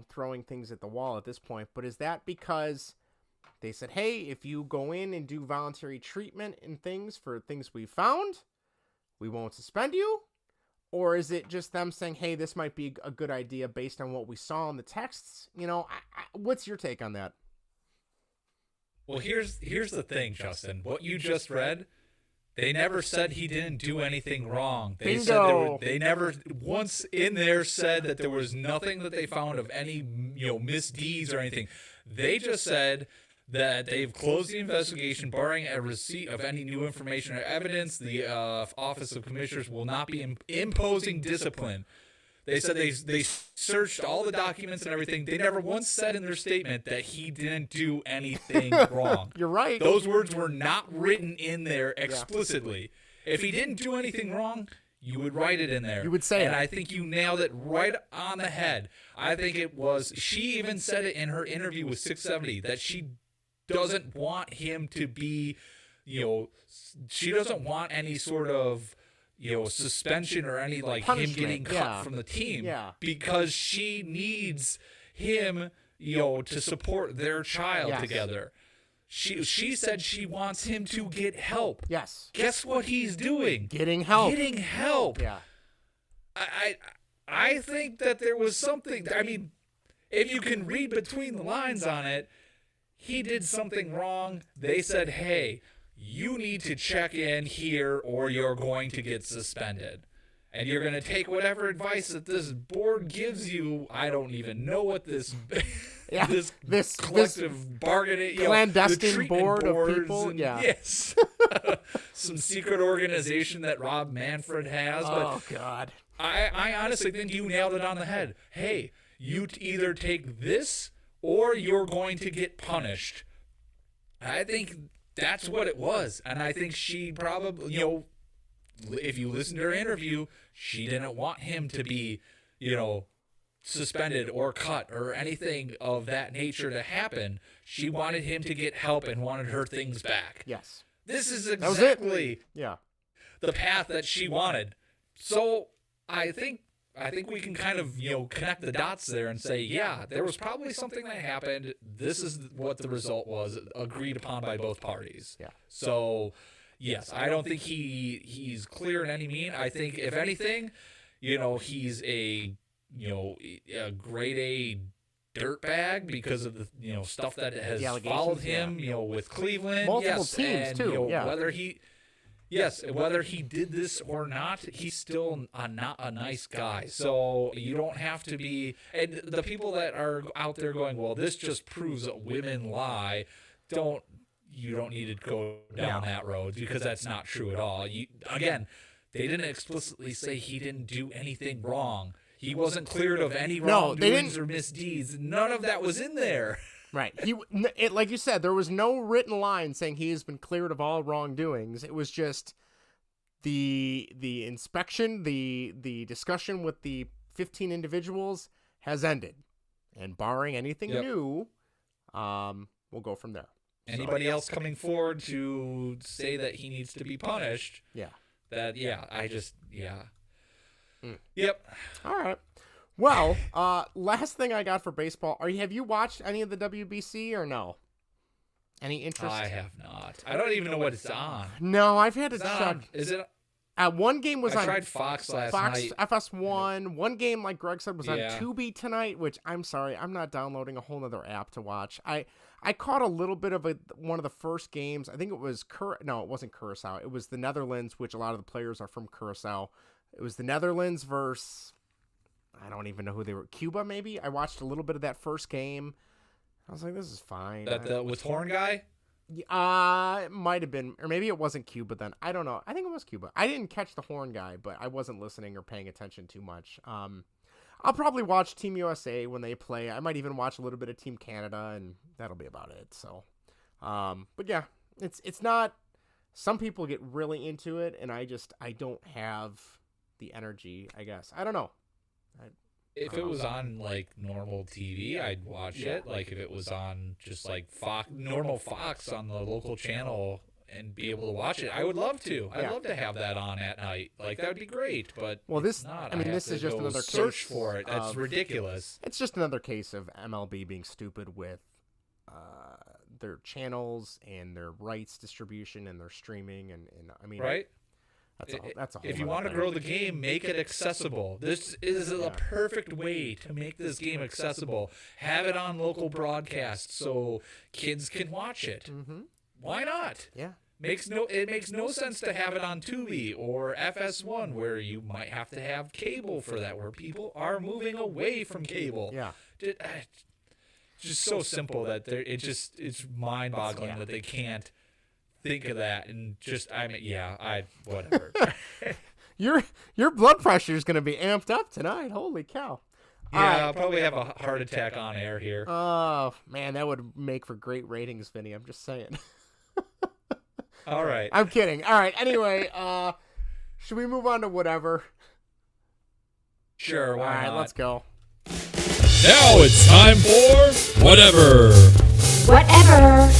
throwing things at the wall at this point, but is that because they said, hey, if you go in and do voluntary treatment and things for things we found, we won't suspend you? Or is it just them saying, hey, this might be a good idea based on what we saw in the texts? What's your take on that? Well, here's the thing, Justin. What you just read, they never said he didn't do anything wrong. They Bingo. Said they never once in there said that there was nothing that they found of any misdeeds or anything. They just said that they've closed the investigation, barring a receipt of any new information or evidence. The Office of Commissioners will not be imposing discipline. They said they searched all the documents and everything. They never once said in their statement that he didn't do anything wrong. You're right. Those words were not written in there explicitly. Yeah. If he didn't do anything wrong, you would write it in there. You would say and I think you nailed it right on the head. I think it was, she even said it in her interview with 670, that she doesn't want him to be, she doesn't want any sort of, suspension or any punishment, him getting cut from the team, because she needs him, to support their child together. She said she wants him to get help. Yes. Guess what he's doing? Getting help. Getting help. Yeah. I think that there was something. I mean, if you can read between the lines on it, he did something wrong. They said, hey, you need to check in here or you're going to get suspended. And you're going to take whatever advice that this board gives you. I don't even know what this this collective bargaining, clandestine board of people. Yes. Some secret organization that Rob Manfred has. Oh, God. I honestly think you nailed it on the head. Hey, you either take this or you're going to get punished. I think that's what it was. And I think she probably, if you listen to her interview, she didn't want him to be, suspended or cut or anything of that nature to happen. She wanted him to get help and wanted her things back. Yes. This is exactly the path that she wanted. So I think we can kind of, connect the dots there and say, yeah, there was probably something that happened. This is what the result was, agreed upon by both parties. Yeah. So, yes, I don't think he's clear in any mean. I think, if anything, he's a grade A dirtbag because of the, stuff that has followed him, with Cleveland. Multiple teams, and, too. Whether he did this or not, he's still not a nice guy. So you don't have to be. And the people that are out there going, well, this just proves that women lie. You don't need to go down that road, because that's not true at all. Again, they didn't explicitly say he didn't do anything wrong. He wasn't cleared of any wrongdoings or misdeeds. None of that was in there. Right. Like you said, there was no written line saying he has been cleared of all wrongdoings. It was just the inspection, the discussion with the 15 individuals has ended, and barring anything new, we'll go from there. Anybody else coming forward to say that he needs to be punished? Yeah. Yep. All right. Well, last thing I got for baseball. Have you watched any of the WBC or no? Any interest? I have not. I don't even know what it's on. No, I've had to check. Is it? One game was I on tried Fox last night. FS1. One game, like Greg said, was on Yeah. Tubi tonight, which I'm sorry, I'm not downloading a whole nother app to watch. I caught a little bit of one of the first games. I think it was no, it wasn't Curacao. It was the Netherlands, which a lot of the players are from Curacao. It was the Netherlands versus, I don't even know who they were. Cuba, maybe? I watched a little bit of that first game. I was like, this is fine. That with Horn guy? It might have been, or maybe it wasn't Cuba then. I don't know. I think it was Cuba. I didn't catch the Horn guy, but I wasn't listening or paying attention too much. I'll probably watch Team USA when they play. I might even watch a little bit of Team Canada, and that'll be about it. So, but yeah, it's not. Some people get really into it, and I don't have the energy. I guess I don't know. If it was on like normal TV, I'd watch it. Like if it was on just like normal Fox on the local channel and be able to watch it, I would love to. I'd love to have that on at night. Like that would be great. But this, not. I mean, this is just another search case for it. That's ridiculous. It's just another case of MLB being stupid with their channels and their rights distribution and their streaming and I mean, right. That's a whole if you other want to thing. grow the game, make it accessible. This is a perfect way to make this game accessible. Have it on local broadcast so kids can watch it. Mm-hmm. Why not? Yeah. It makes no sense to have it on Tubi or FS1 where you might have to have cable for that, where people are moving away from cable. Yeah. It's just so simple that it's mind-boggling that they can't think of that and just whatever. Your blood pressure is going to be amped up tonight. Holy cow. I'll probably have a heart attack on air here. Oh, man, that would make for great ratings, Vinny. I'm just saying. All right. I'm kidding. All right. Anyway, should we move on to whatever? Sure, why All right, not? let's go. Now it's time for whatever. Whatever.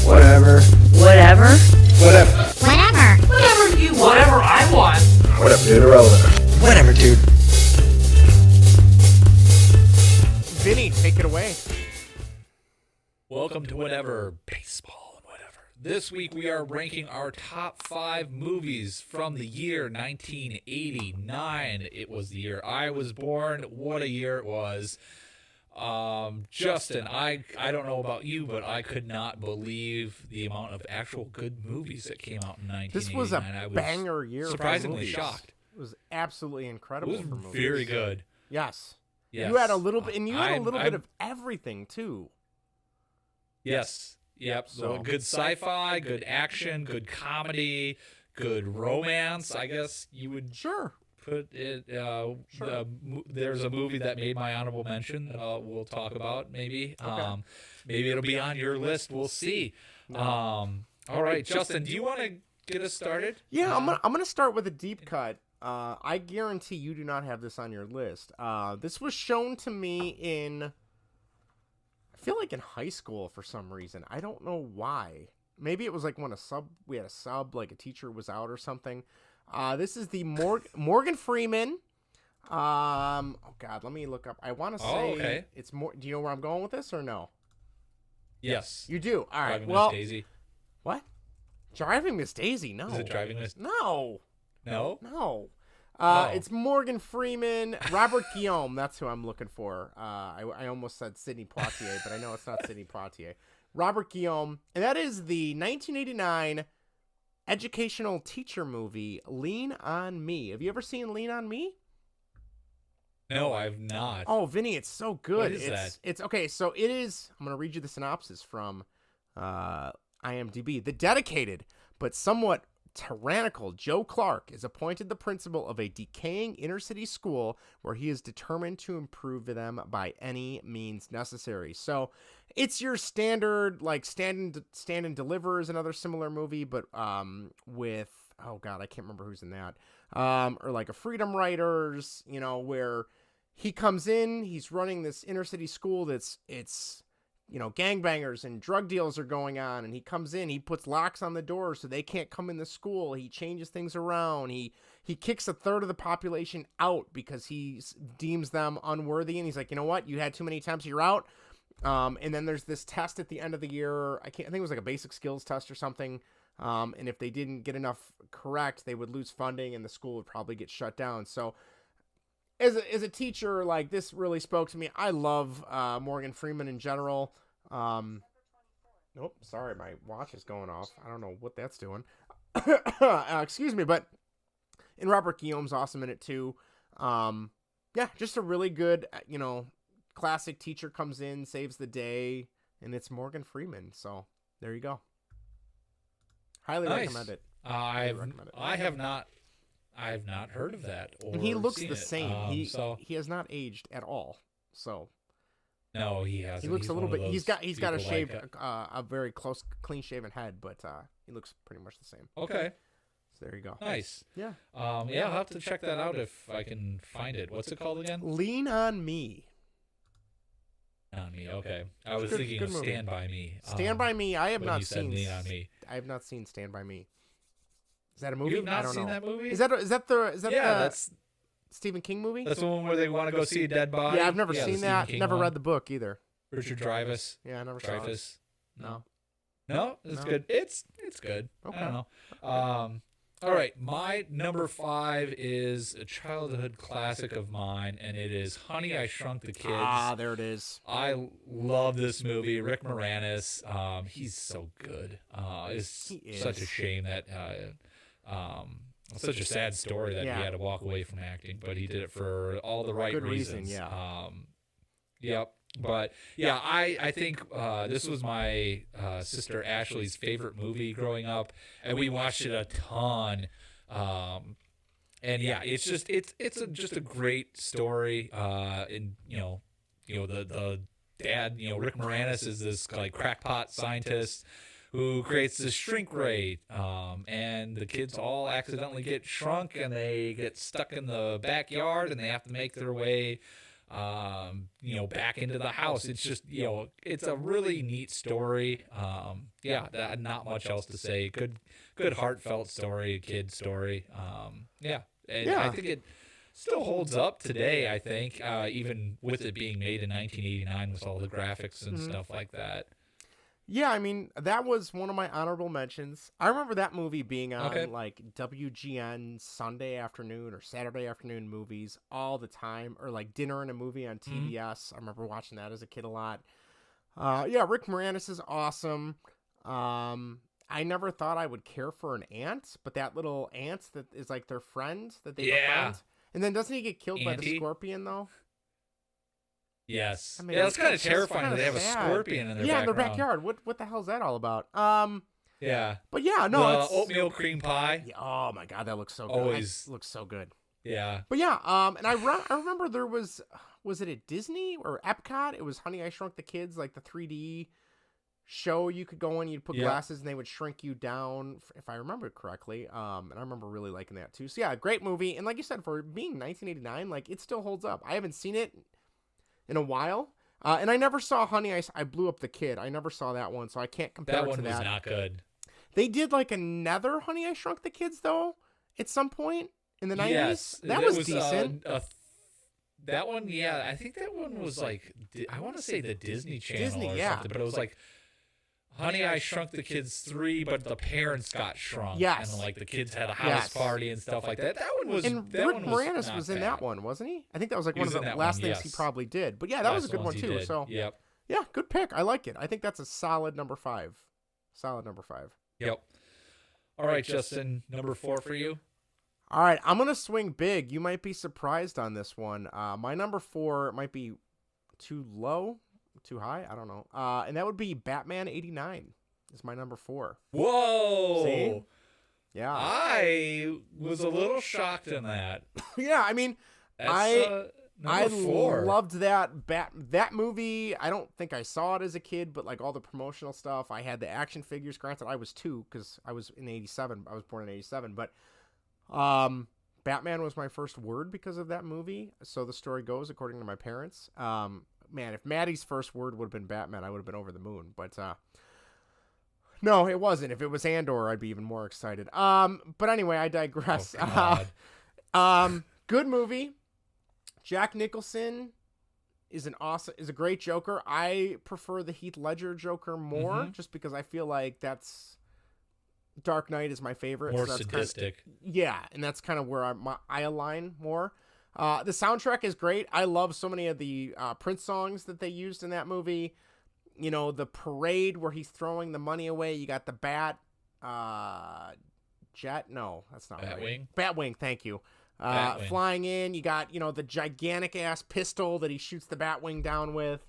Whatever. Whatever. Whatever. Whatever. Whatever I want. Whatever, dude. Irrelevant. Whatever, dude. Vinny, take it away. Welcome to Whatever Baseball and Whatever. This week we are ranking our top 5 movies from the year 1989. It was the year I was born. What a year it was. Justin, I don't know about you, but I could not believe the amount of actual good movies that came out in 1989. This was a banger year. Surprisingly for movies. shocked. It was absolutely incredible. It for was movies. very good. Yes. Yes. You had a little bit, and you had a little I'm- bit of everything too. Yes. Yep. So good sci-fi, good action, good comedy, good romance. I guess you would Sure. put it. There's a movie that made my honorable mention that we'll talk about maybe. Okay. Maybe it'll be on your list. We'll see. All right, Justin, do you want to get us started? Yeah, I'm gonna start with a deep cut. I guarantee you do not have this on your list. This was shown to me in, I feel like in high school for some reason. I don't know why. Maybe it was like when we had a sub, like a teacher was out or something. This is the Morgan Freeman. Oh God, let me look up. I want to say okay. It's more. Do you know where I'm going with this or no? Yes. You do. All right. Driving Well, Miss Daisy. what? Driving Miss Daisy? No. Is it Driving Miss? No. No. No. Oh. It's Morgan Freeman, Robert Guillaume. That's who I'm looking for. I almost said Sidney Poitier, but I know it's not Sidney Poitier. Robert Guillaume, and that is the 1989 educational teacher movie, Lean on Me. Have you ever seen Lean on Me? No, I've not. Oh, Vinny, it's so good. What is that? It's okay. So it is. I'm going to read you the synopsis from IMDb. The dedicated but somewhat tyrannical Joe Clark is appointed the principal of a decaying inner-city school where he is determined to improve them by any means necessary. So it's your standard, like Stand and Deliver is another similar movie, but with oh God, I can't remember who's in that. Or like a Freedom Writers, where he comes in, he's running this inner city school it's gangbangers and drug deals are going on, and he comes in, he puts locks on the doors so they can't come in the school. He changes things around. He kicks a third of the population out because he deems them unworthy, and he's like, you know what, you had too many attempts, you're out. And then there's this test at the end of the year. I think it was like a basic skills test or something. And if they didn't get enough correct, they would lose funding and the school would probably get shut down. So as a teacher, like, this really spoke to me. I love Morgan Freeman in general. Nope, sorry, my watch is going off. I don't know what that's doing. Excuse me, but and Robert Guillaume's awesome in it too. Yeah, just a really good, classic teacher comes in, saves the day, and it's Morgan Freeman. So there you go. Highly recommend it. I have not heard of that. Or and he looks seen the it. same. He has not aged at all. So no, he hasn't. he looks a little bit. He's got a shaved, like a very clean shaven head, but he looks pretty much the same. Okay. So there you go. Nice. Yeah. I'll have to check that out if I can find it. What's it called again? Lean on Me. On Me. Okay. I was Good- thinking good of movie. Stand By Me. Stand by Me. I have when not you said seen. Lean on Me. I have not seen Stand by Me. Is that a movie? You have not I don't seen know. that movie? Is that the that's Stephen King movie? the one where they want to go see a dead body. Yeah, I've never the seen Stephen that. King Never one. read the book either. Richard Dreyfuss. Yeah, I never saw it. Dreyfuss. No. No, it's No. good. It's good. Okay. I don't know. All right, my number 5 is a childhood classic of mine, and it is Honey, I Shrunk the Kids. Ah, there it is. I love this movie. Rick Moranis, he's so good. It's He is. such a shame that, such a sad story that Yeah. he had to walk away from acting, but he did it for all the right Good reasons. reason, yeah. Yep. But yeah, I think this was my sister Ashley's favorite movie growing up, and we watched it a ton. And yeah, it's just a great story. And the dad, Rick Moranis is this like crackpot scientist who creates this shrink ray, and the kids all accidentally get shrunk and they get stuck in the backyard and they have to make their way back into the house. It's just, it's a really neat story. Not much else to say. Good heartfelt story, a kid story. I think it still holds up today, I think, even with it being made in 1989 with all the graphics and stuff like that. Yeah, I mean, that was one of my honorable mentions. I remember that movie being on Okay. like WGN Sunday afternoon or Saturday afternoon movies all the time, or like Dinner and a Movie on TBS. I remember watching that as a kid a lot. Rick Moranis is awesome. I never thought I would care for an ant, but that little ant that is like their friend that they befriend. And then doesn't he get killed by the Auntie? scorpion though? Yes. I mean, It's kind of it's terrifying kinda that they have sad. a scorpion in their in their background. backyard. What the hell's that all about? Yeah. But yeah, no, the it's oatmeal cream pie. Yeah, oh my god, that looks so good. Always. That looks so good. Yeah. But yeah, and I remember there was it at Disney or Epcot? It was Honey, I Shrunk the Kids, like the 3D show you could go in, you'd put glasses and they would shrink you down, if I remember correctly. And I remember really liking that too. So yeah, great movie. And like you said, for being 1989, like it still holds up. I haven't seen it in a while. And I never saw Honey, I Blew Up the Kid. I never saw that one, so I can't compare That it to one was that. not good. They did like another Honey, I Shrunk the Kids though, at some point in the 90s. Yes. That was decent. That one, yeah. I think that one was like, I want to say the Disney Channel Disney, or yeah. something, but it was like Honey, I Shrunk the Kids 3, but the parents got shrunk. Yes. And like the kids had a house Yes. party and stuff like that. That one was. And that Rick one Moranis not was in bad. that one, wasn't he? I think that was like He one was of in the that last one, things yes. he probably did. But yeah, that was a Last good one ones he too. did. So Yep. yeah, good pick. I like it. I think that's a solid number 5. Solid number 5. Yep. All right, Justin, number 4 for you. All right, I'm gonna swing big. You might be surprised on this one. My number 4 might be too low, too high. I don't know. And that would be Batman '89. Is my number 4. Whoa. See? Yeah. I was a little shocked in that. Yeah. I mean, That's I Number 4. loved that movie. I don't think I saw it as a kid, but like all the promotional stuff. I had the action figures. Granted, I was 2 because I was in '87. I was born in '87, but Batman was my first word because of that movie. So the story goes, according to my parents. Man, if Maddie's first word would have been Batman, I would have been over the moon. But no, it wasn't. If it was Andor, I'd be even more excited. But anyway, I digress. Oh, good movie. Jack Nicholson is a great Joker. I prefer the Heath Ledger Joker more, just because I feel like that's Dark Knight is my favorite. More so that's sadistic. And that's kind of where I align more. The soundtrack is great. I love so many of the Prince songs that they used in that movie. You know, the parade where he's throwing the money away. You got the bat jet. No, that's not right. Batwing. Thank you. Flying in. You got, the gigantic ass pistol that he shoots the Batwing down with.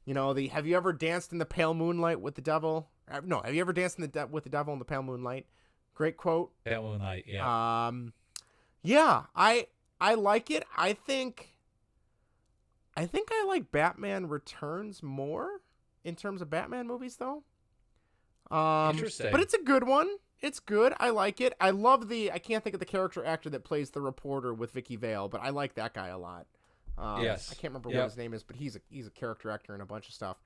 Have you ever danced in the pale moonlight with the devil? No, have you ever danced with the devil in the pale moonlight? Great quote. Pale moonlight, yeah. Yeah, I like it. I think I like Batman Returns more in terms of Batman movies, though. Interesting. But it's a good one. It's good. I like it. I love I can't think of the character actor that plays the reporter with Vicky Vale, but I like that guy a lot. Yes. I can't remember what his name is, but he's a character actor in a bunch of stuff.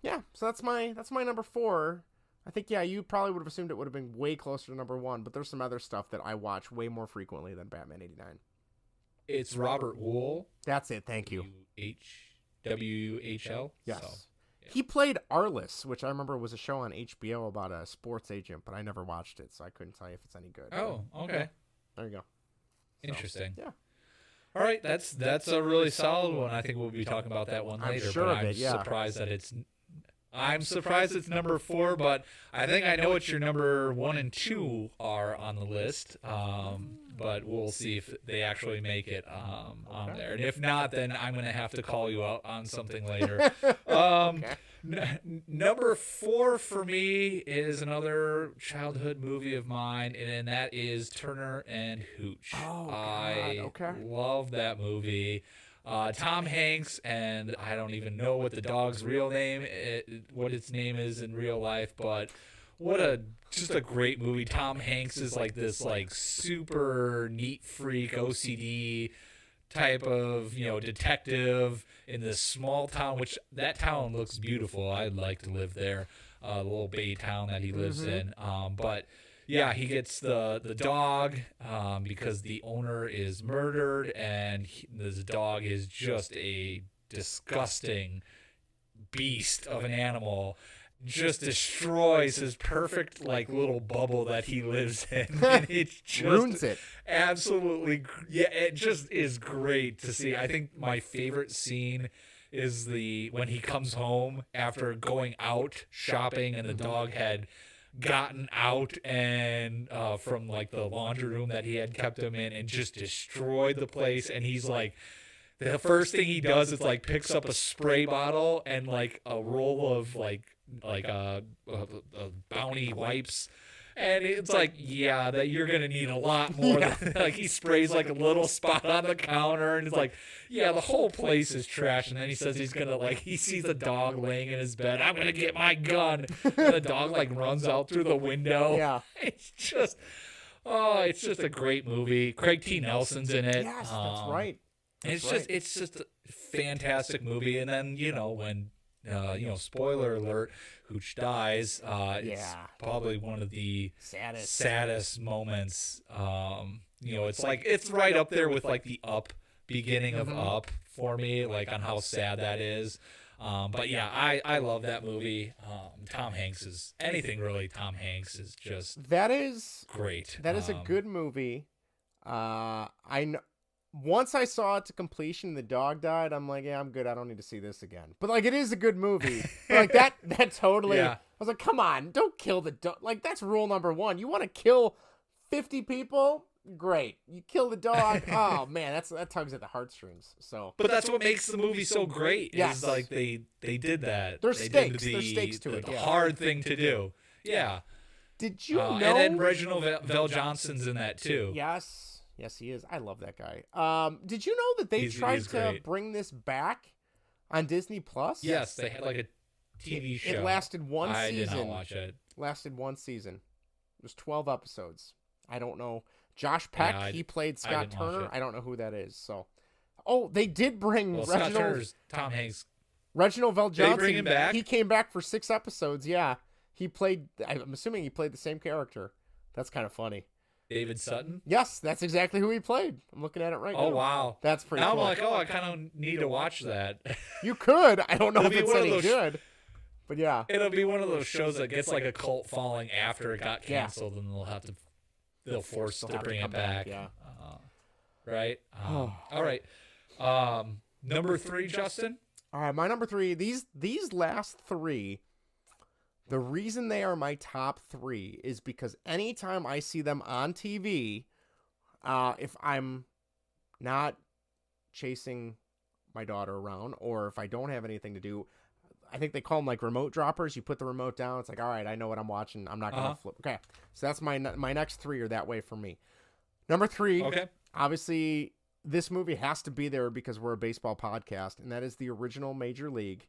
Yeah, so that's my number 4. I think, you probably would have assumed it would have been way closer to number 1, but there's some other stuff that I watch way more frequently than Batman 89. It's Robert Wuhl. That's it. Thank you. WHL. Yes. So, He played Arliss, which I remember was a show on HBO about a sports agent, but I never watched it, so I couldn't tell you if it's any good. Oh, okay. There you go. Interesting. Yeah. All right, that's a really solid one. I think we'll be talking about that one later. I'm sure but of it, yeah. I'm surprised it's number 4, but I think I know what your number 1 and 2 are on the list. But we'll see if they actually make it on there. And if not, then I'm going to have to call you out on something later. Number 4 for me is another childhood movie of mine, and that is Turner and Hooch. Oh, God. I Okay. love that movie. Tom Hanks, and I don't even know what the dog's real name, what its name is in real life, but just a great movie. Tom Hanks is like this super neat freak OCD type of detective in this small town, which that town looks beautiful. I'd like to live there, the little bay town that he lives in. But yeah, he gets the dog because the owner is murdered, and this dog is just a disgusting beast of an animal. Just destroys his perfect little bubble that he lives in, and it just ruins it. Absolutely, yeah. It just is great to see. I think my favorite scene is when he comes home after going out shopping, and the dog had gotten out and from the laundry room that he had kept him in, and just destroyed the place. And he's the first thing he does is picks up a spray bottle and a roll of Bounty wipes, and it's that you're gonna need a lot more than, he sprays a little spot on the counter, and it's the whole place is trash. And then he says he's gonna he sees a dog laying in his bed. I'm gonna get my gun, and the dog runs out through the window. Yeah. It's just a great movie. Craig T. Nelson's in it. Yes, that's right. It's just a fantastic movie. And then when spoiler alert, Hooch dies. It's probably one of the saddest moments. It's right up there with the Up beginning of Up for me, on how sad that is. But yeah, I love that movie. Tom Hanks is just great. That is a good movie. Once I saw it to completion and the dog died, I'm like, yeah, I'm good. I don't need to see this again. But it is a good movie. But, that totally. Yeah. I was like, come on, don't kill the dog. That's rule number 1. You want to kill 50 people? Great. You kill the dog. Oh man, that tugs at the heartstrings. So. But that's what makes the movie so great. Yes. Is they did that. There's stakes. There's stakes to it. The hard thing to do. Yeah. Did you know? And then Reginald Val Johnson's in that too. Yes. Yes, he is. I love that guy. Did you know that they He's tried to great. bring this back on Disney Plus? Yes, they had like a TV show. It lasted one I season. did not watch it. Lasted one season. It was 12 episodes. I don't know. Josh Peck, Yeah, he played Scott didn't watch Turner. it. I don't know who that is. So, they did bring Well, Scott Reginald Turner's Tom Hanks. Vell They Johnson. bring him back? He came back for 6 episodes. Yeah, he played. I'm assuming he played the same character. That's kind of funny. David Sutton. Yes, that's exactly who he played. I'm looking at it right now. Oh wow, That's pretty now cool. I'm like, I kind of need to watch that. You could. I don't know It'll if be it's one of any those good. But yeah. It'll be one of those shows that gets like a cult following after it got Yeah. canceled, and they'll force Still to have to bring come it back. yeah. Right. All right. Number 3, Justin. All right, my number 3. These last 3, the reason they are my top 3 is because anytime I see them on TV, if I'm not chasing my daughter around, or if I don't have anything to do, I think they call them like remote droppers. You put the remote down. It's like, all right, I know what I'm watching. I'm not gonna flip. Okay, so that's my next 3 are that way for me. Number 3. Okay. Obviously, this movie has to be there because we're a baseball podcast, and that is the original Major League.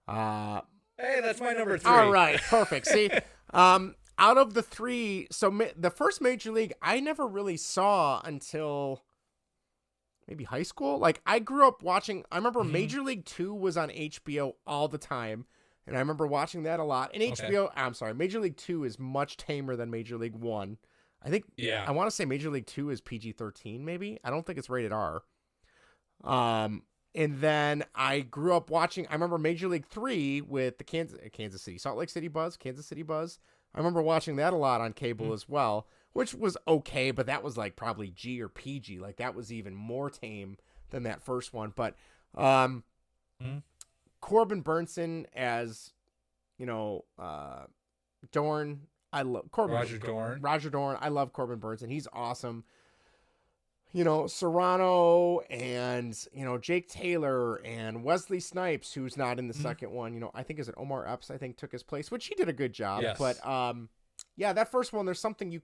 Hey, that's my number 3. All right, perfect. See, out of the 3, so the first Major League I never really saw until maybe high school. Like, I grew up watching. I remember Major League 2 was on HBO all the time, and I remember watching that a lot. And HBO, I'm sorry, Major League 2 is much tamer than Major League 1. I think. Yeah. I want to say Major League 2 is PG-13, maybe. I don't think it's rated R. And then I grew up watching. I remember Major League 3 with the Kansas City, Salt Lake City Buzz, Kansas City Buzz. I remember watching that a lot on cable as well, which was okay, but that was like probably G or PG. Like, that was even more tame than that first one. But Corbin Burnson as, Dorn. I love Corbin. Roger Dorn. I love Corbin Burnson. He's awesome. Serrano and, Jake Taylor and Wesley Snipes, who's not in the second one. I think is it Omar Epps, I think, took his place, which he did a good job. Yes. But yeah, that first one, there's something they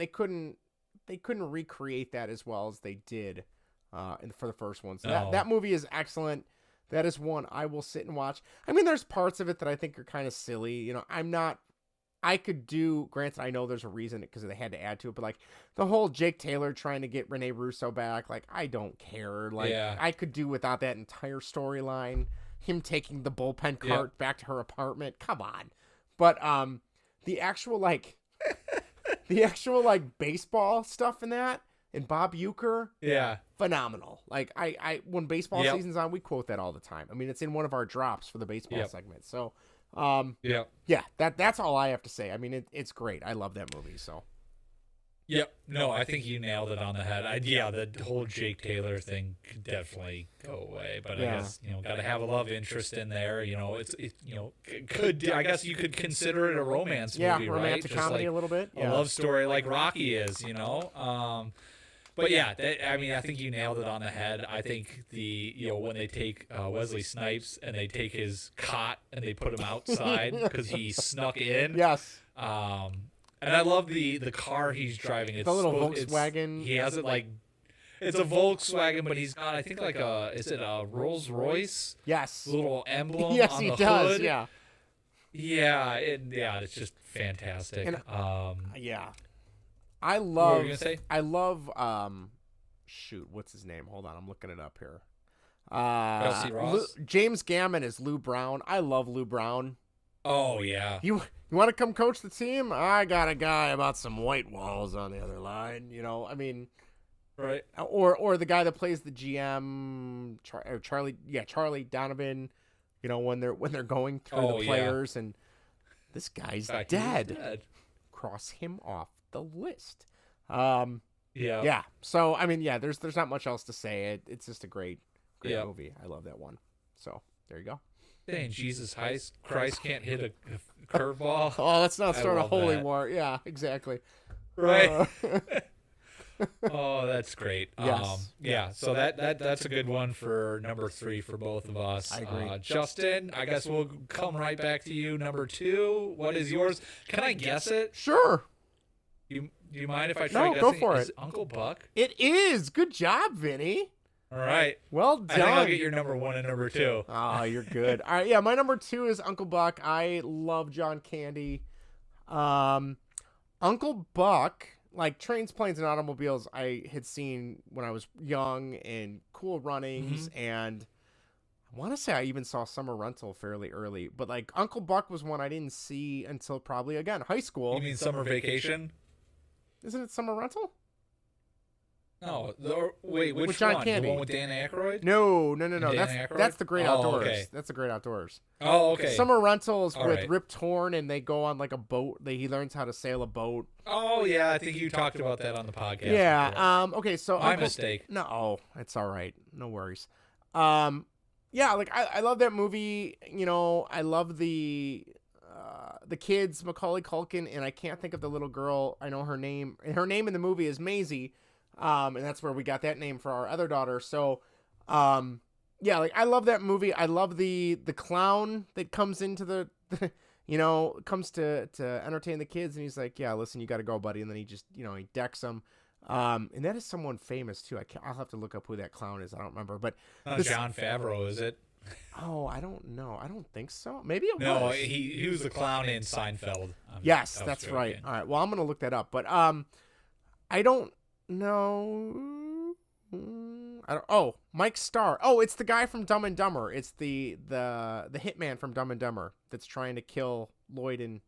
couldn't recreate that as well as they did for the first one. So that movie is excellent. That is one I will sit and watch. I mean, there's parts of it that I think are kind of silly. I could do, granted, I know there's a reason because they had to add to it, but like the whole Jake Taylor trying to get Rene Russo back, like, I don't care. Like, I could do without that entire storyline. Him taking the bullpen cart back to her apartment. Come on. But the actual baseball stuff in that, and Bob Uecker, phenomenal. Like, I when baseball season's on, we quote that all the time. I mean, it's in one of our drops for the baseball segment. So that's all I have to say. I mean, it's great. I love that movie. So Yep. No, I think you nailed it on the head. The whole Jake Taylor thing could definitely go away, but I guess, got to have a love interest in there. I guess you could consider it a romance movie, right? Romantic comedy a little bit. A love story like Rocky is, But yeah, I think you nailed it on the head. I think when they take Wesley Snipes and they take his cot and they put him outside because he snuck in. Yes. And I love the car he's driving. It's the little Volkswagen. He has it like, it's a Volkswagen, but he's got, I think, like is it a Rolls Royce? Yes. Little emblem yes, on he the does. hood. Yeah. Yeah, it's just fantastic. And, yeah. I love. What were you gonna say? I love. Shoot, what's his name? Hold on, I'm looking it up here. Kelsey Ross? James Gammon is Lou Brown. I love Lou Brown. Oh yeah. You want to come coach the team? I got a guy about some white walls on the other line. I mean, right? Or the guy that plays the GM, Charlie Donovan. When they're going through the players and this guy's dead. Cross him off the list. Yeah. So I mean, there's not much else to say. It's just a great movie. I love that one. So there you go. Dang, Jesus Christ can't hit a curveball. Oh, let's not start a holy war. Yeah, exactly. Right. Oh, that's great. Yes. So that's a good one for number 3 for both of us. I agree. Justin, I guess we'll come right back to you. Number 2, what is yours? Can I guess it? Sure. Do you mind if I try No, guessing? go for Is it. Uncle Buck? It is. Good job, Vinny. All right. Well done. I think I'll get your number 1 and number 2. Oh, you're good. All right, yeah, my number 2 is Uncle Buck. I love John Candy. Uncle Buck, like Trains, Planes, and Automobiles, I had seen when I was young and Cool Runnings, and I want to say I even saw Summer Rental fairly early. But like Uncle Buck was one I didn't see until probably, again, high school. You mean Summer Vacation? Isn't it Summer Rental? No. Wait, which With John one? Candy. The one with Dan Aykroyd? No. Dan Aykroyd? That's the Great Outdoors. Okay. That's the Great Outdoors. Oh, okay. Summer Rentals All with right. Rip Torn, and they go on like a boat. He learns how to sail a boat. Oh, yeah. I think you talked about that on the podcast. Yeah. before. Okay. So My mistake. No, it's all right. No worries. Yeah. Like I love that movie. You know, I love the kids, Macaulay Culkin, and I can't think of the little girl. I know her name. Her name in the movie is Maisie. And that's where we got that name for our other daughter. So, yeah, like I love that movie. I love the clown that comes into the comes to entertain the kids, and he's like, "Yeah, listen, you got to go, buddy." And then he just, he decks them. And that is someone famous too. I'll have to look up who that clown is. I don't remember, but Jon Favreau, is it? Oh, I don't know. I don't think so. Maybe it No, was. he was the clown in Seinfeld. Yes, I was that's joking. right. All right. Well, I'm gonna look that up, but I don't know. Mike Starr. Oh, it's the guy from Dumb and Dumber. It's the hitman from Dumb and Dumber that's trying to kill Lloyd and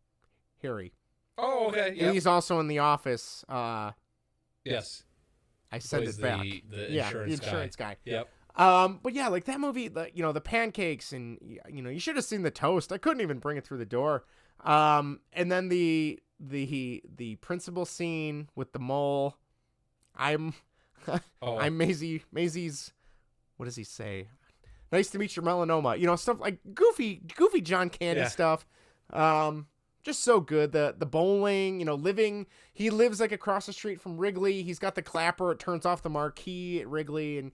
Harry. Oh, okay. And Yeah. he's also in The Office. Yes. I sent Plays it back. the Yeah, insurance the insurance guy. Yep. But yeah, like that movie, the pancakes, and you should have seen the toast. I couldn't even bring it through the door. And then the principal scene with the mole. I'm Maisie's. What does he say? Nice to meet your melanoma. Stuff like goofy John Candy stuff. Just so good. The bowling. He lives like across the street from Wrigley. He's got the clapper. It turns off the marquee at Wrigley, and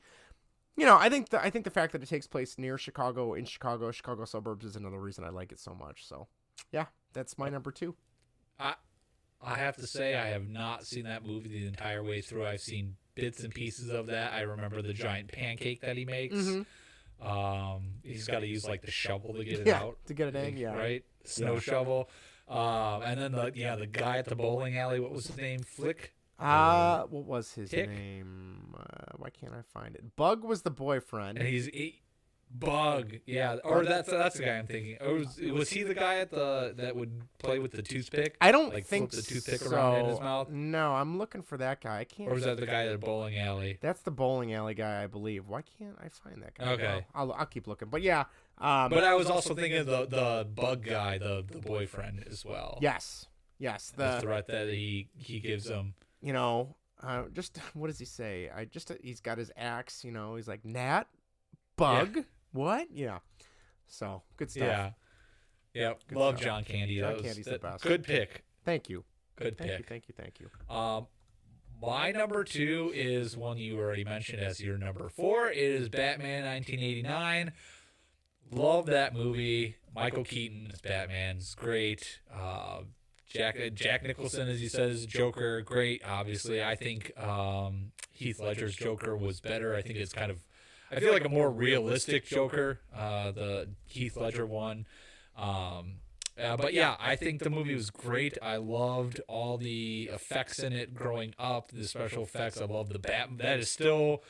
I think the fact that it takes place near Chicago, Chicago suburbs, is another reason I like it so much. So, yeah, that's my number 2. I have to say I have not seen that movie the entire way through. I've seen bits and pieces of that. I remember the giant pancake that he makes. He's got to use like the shovel to get it out. To get it in, yeah. Right? Snow shovel. And then the guy at the bowling alley, what was his name? Flick? What was his Tick? name? Why can't I find it? Bug was the boyfriend. And he's Bug, yeah, or that's the guy I'm thinking. Or was he the guy that would play with the toothpick? I don't like think flip the toothpick so. around in his mouth. No, I'm looking for that guy. I can't. Or was that the guy at the bowling alley? That's the bowling alley guy, I believe. Why can't I find that guy? Okay. Well, I'll keep looking. But yeah. But I was also thinking of the Bug guy, the boyfriend as well. Yes. The threat that he gives him. Just what does he say? He's got his axe. He's like Nat, Bug. Yeah. What? Yeah. So good stuff. Yeah. Good Love stuff. John Candy. John Candy's the best. Good pick. Thank you. Good pick. Thank you. My number 2 is one you already mentioned as your number 4. It is Batman 1989. Love that movie. Michael Keaton as Batman is great. Jack Nicholson, as he says, Joker, great. Obviously, I think Heath Ledger's Joker was better. I think it's I feel like a more realistic Joker, the Heath Ledger one. But yeah, I think the movie was great. I loved all the effects in it growing up, the special effects. I love the Bat. That is still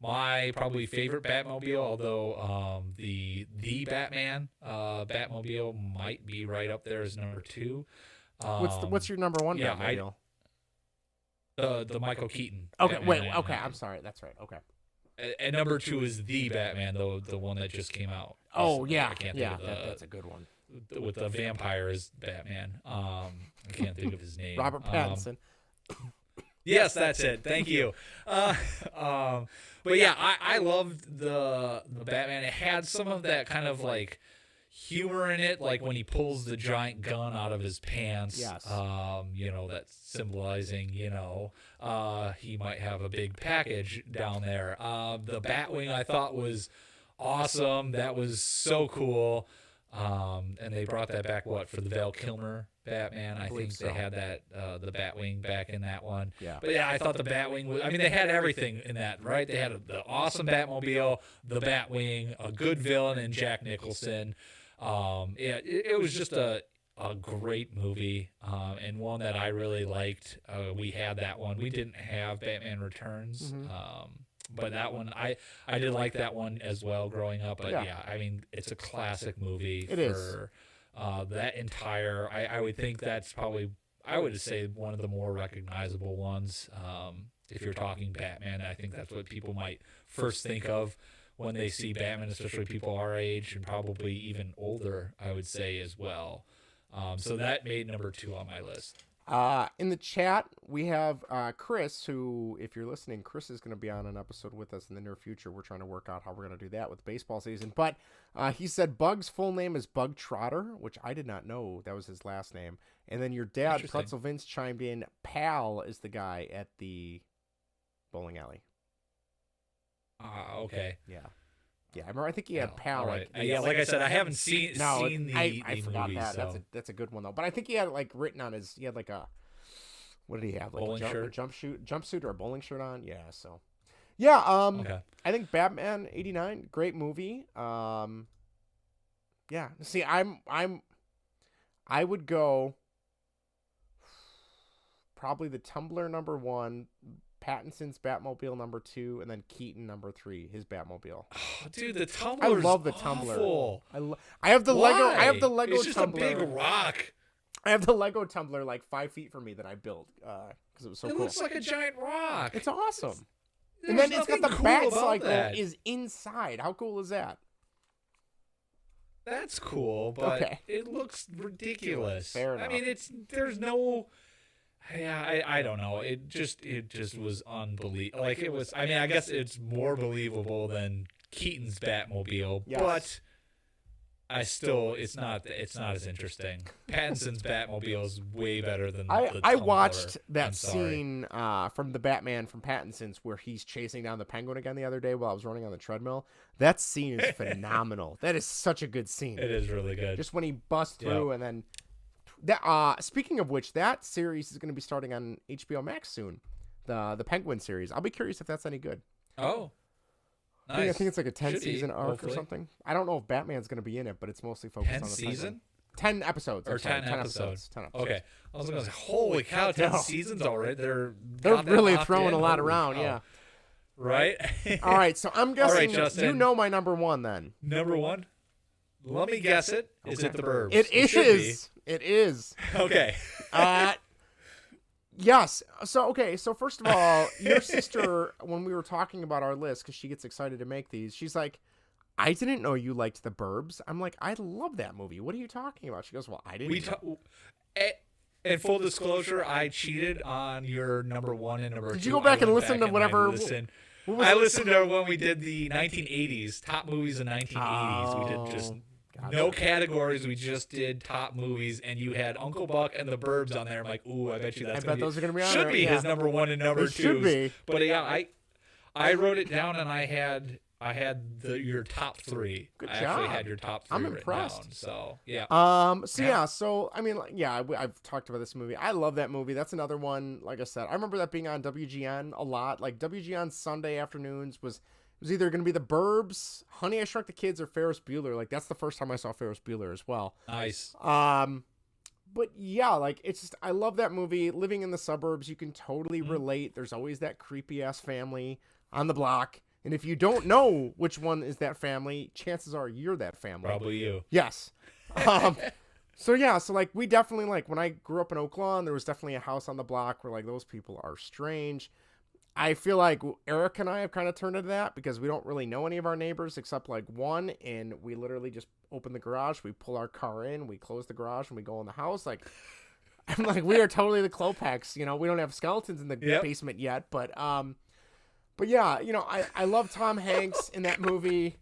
my probably favorite Batmobile, although the Batman Batmobile might be right up there as number 2. What's your number 1 Batmobile? The Michael Keaton. Okay, Batman wait. 99. Okay, I'm sorry. That's right. Okay. And number 2 is the Batman, though, the one that just came out. Oh yeah, I can't think of that's a good one. With the vampire as Batman. I can't think of his name. Robert Pattinson. Yes, that's it. Thank you. But yeah, I loved the Batman. It had some of that kind of like humor in it, like when he pulls the giant gun out of his pants. Yes. That's symbolizing, he might have a big package down there. The Batwing I thought was awesome. That was so cool. And they brought that back, for the Val Kilmer Batman? I think so. they had that, the Batwing back in that one. Yeah. But yeah, I thought the Batwing was, they had everything in that, right? They had the awesome Batmobile, the Batwing, a good villain in Jack Nicholson. It was just a great movie, and one that I really liked. We had that one. We didn't have Batman Returns. But that one, I did like that one as well growing up. But it's a classic movie. It is. That entire, I would think that's probably, I would say, one of the more recognizable ones. If you're talking Batman, I think that's what people might first think of when they see Batman, especially people our age and probably even older, I would say as well. So that made number 2 on my list. In the chat, we have Chris, who, if you're listening, Chris is going to be on an episode with us in the near future. We're trying to work out how we're going to do that with baseball season. But he said Bug's full name is Bug Trotter, which I did not know that was his last name. And then your dad, Pretzel Vince, chimed in, Pal is the guy at the bowling alley. Okay. Yeah. Yeah, I remember. I think he had Pal. Right. Like I said, I haven't seen the I forgot movie, that. so. That's a good one though. But I think he had it written on his. He had like a. What did he have? Like bowling shirt, jumpsuit, or a bowling shirt on. Yeah. So. Yeah. Okay. I think Batman '89, great movie. Yeah. See, I would go. Probably the Tumbler number 1. Pattinson's Batmobile number 2, and then Keaton number 3, his Batmobile. Oh, dude, the Tumbler. I love the Tumbler. I have the Lego. I have the Lego it's just Tumbler. a big rock. I have the Lego Tumbler like 5 feet from me that I built because it was so cool. It looks like a giant rock. It's awesome. And There's then it's got the nothing bat cool about cycle that. is inside. How cool is that? That's cool, but it looks ridiculous. Fair enough. There's no. Yeah, I don't know. It just was unbelievable. Like it was. I guess it's more believable than Keaton's Batmobile, but it's not as interesting. Pattinson's Batmobile is way better than the Tumbler. I watched that scene from the Batman from Pattinson's where he's chasing down the Penguin again the other day while I was running on the treadmill. That scene is phenomenal. That is such a good scene. It is really good. Just when he busts through and then. That speaking of which, that series is going to be starting on HBO Max soon. The Penguin series. I'll be curious if that's any good. Oh, nice. I think it's like a 10-season arc or something. I don't know if Batman's going to be in it, but it's mostly focused on the season? 10 episodes. Or 10 episodes. 10 episodes. Okay. I was going to say, holy cow, 10 seasons already. They're really throwing a lot around, yeah. Right? All right, so I'm guessing Justin. you know my number 1 then. Number 1? Let me guess it. Is it The Burbs? It is. It is. Okay. Yes. So first of all, your sister, when we were talking about our list, because she gets excited to make these, she's like, I didn't know you liked The Burbs. I'm like, I love that movie. What are you talking about? She goes, well, I didn't know. In full disclosure, I cheated on your number 1 and number 2. Did you go back and listen to whatever? I listened to when we did the 1980s, top movies in 1980s. We did just no categories. We just did top movies, and you had Uncle Buck and The Burbs on there. I'm like, ooh, I bet you that's those are going to be on should there. be his number 1 and number 2. Should be. But yeah, I wrote it down, and I had your top 3. Good I job. actually had your top 3 I'm written impressed. down. So yeah. I've talked about this movie. I love that movie. That's another one. Like I said, I remember that being on WGN a lot. Like WGN Sunday afternoons was either going to be The Burbs, Honey I Shrunk the Kids, or Ferris Bueller. Like that's the first time I saw Ferris Bueller as well. Nice. But yeah, like it's just I love that movie. Living in the suburbs, you can totally relate. There's always that creepy ass family on the block. And if you don't know which one is that family, chances are you're that family. Probably you. Yes. So like we definitely like when I grew up in Oak Lawn, there was definitely a house on the block where like those people are strange. I feel like Eric and I have kind of turned into that because we don't really know any of our neighbors except like one, and we literally just open the garage, we pull our car in, we close the garage, and we go in the house. Like I'm like we are totally the Klopex. You know, we don't have skeletons in the basement yet, but yeah, you know, I love Tom Hanks in that movie.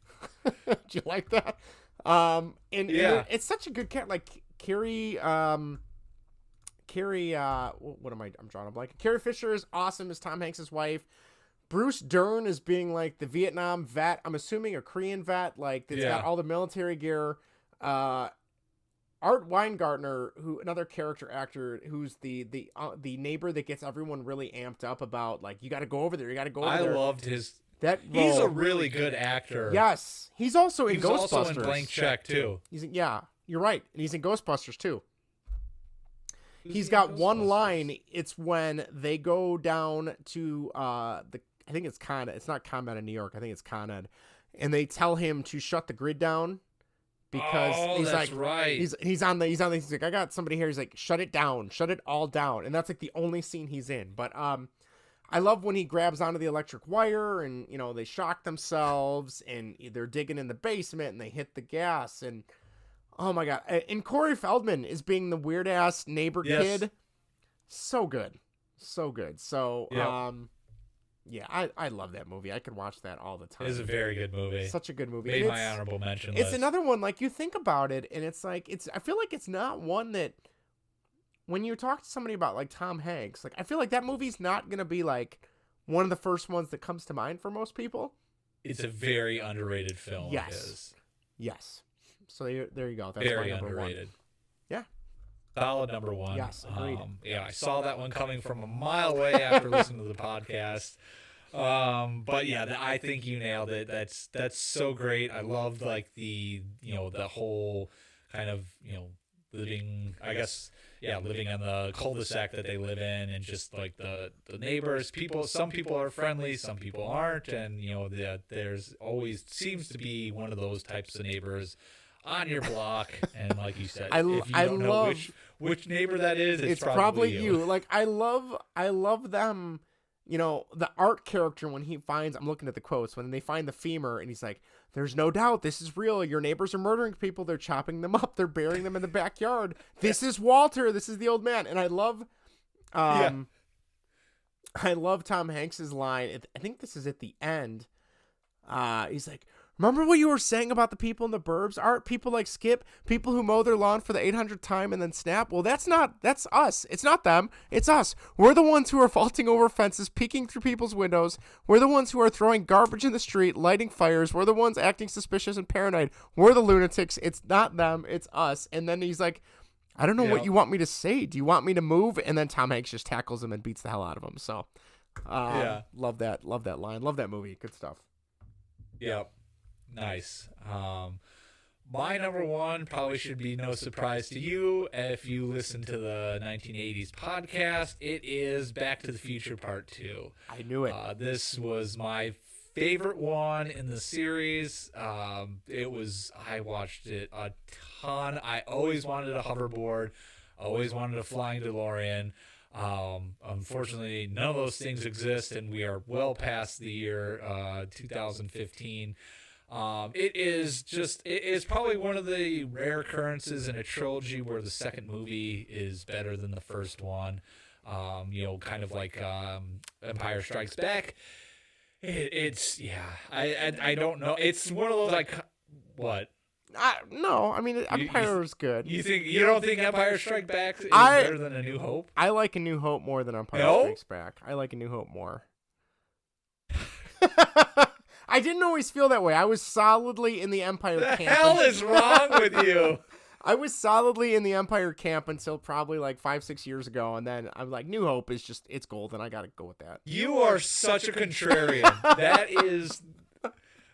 Do you like that? And it's such a good cat. Like Carrie, what am I? I'm drawing a blank. Carrie Fisher is awesome as Tom Hanks' wife. Bruce Dern is being like the Vietnam vet. I'm assuming a Korean vet, like that's got all the military gear. Art Weingartner, who another character actor, who's the neighbor that gets everyone really amped up about, like, you got to go over there, you got to go over there. I loved his. That He's role. a really good actor. Yes, he's also in He's Ghostbusters. also in Blank Check too. Yeah, you're right, and he's in Ghostbusters too. He's got one line. It's when they go down to I think it's Con Ed. It's not ComEd in New York. I think it's Con Ed, and they tell him to shut the grid down because he's that's like, right. He's like, I got somebody here. He's like, shut it down, shut it all down, and that's like the only scene he's in. But I love when he grabs onto the electric wire and, you know, they shock themselves and they're digging in the basement and they hit the gas and, oh my God. And Corey Feldman is being the weird ass neighbor kid. So good. So good. So, yeah, I love that movie. I could watch that all the time. It's a very good movie. Such a good movie. Made my honorable mention list. It's another one, like, you think about it and it's like, I feel like it's not one that, when you talk to somebody about, like, Tom Hanks, like, I feel like that movie's not going to be, like, one of the first ones that comes to mind for most people. It's a very underrated film. Yes. Yes. So there you go. That's very my number underrated. one. Yeah. Solid number one. Yes, agreed. Yeah, I saw that one coming from a mile away after listening to the podcast. But yeah, I think you nailed it. That's so great. I loved, like, the whole kind of, living, I guess, living on the cul-de-sac that they live in, and just like the neighbors, some people are friendly, some people aren't, and there's always seems to be one of those types of neighbors on your block. And like you said, if you don't know which neighbor that is, it's probably you. Like, I love them. The art character, when he finds, I'm looking at the quotes, when they find the femur and he's like, there's no doubt this is real. Your neighbors are murdering people. They're chopping them up. They're burying them in the backyard. This is Walter. This is the old man. And I love, I love Tom Hanks's line. I think this is at the end. He's like, remember what you were saying about the people in the burbs? Aren't people like Skip? People who mow their lawn for the 800th time and then snap? Well, that's us. It's not them. It's us. We're the ones who are vaulting over fences, peeking through people's windows. We're the ones who are throwing garbage in the street, lighting fires. We're the ones acting suspicious and paranoid. We're the lunatics. It's not them. It's us. And then he's like, I don't know what you want me to say. Do you want me to move? And then Tom Hanks just tackles him and beats the hell out of him. So, love that line. Love that movie. Good stuff. Yep. Nice. My number one probably should be no surprise to you if you listen to the 1980s podcast. It is Back to the Future Part 2. I knew it. This was my favorite one in the series. I watched it a ton. I always wanted a hoverboard. Always wanted a flying DeLorean. Unfortunately, none of those things exist, and we are well past the year 2015. It is probably one of the rare occurrences in a trilogy where the second movie is better than the first one. Kind of like Empire Strikes Back. I don't know. It's one of those, like, what? No, I mean, Empire is good. You don't think Empire Strikes Back is better than A New Hope? I like A New Hope more than Empire Strikes Back. I like A New Hope more. I didn't always feel that way. I was solidly in the Empire camp. The hell is wrong with you? I was solidly in the Empire camp until probably like 5-6 years ago, and then I'm like, New Hope is just, it's golden. I gotta go with that. You are such a contrarian. That is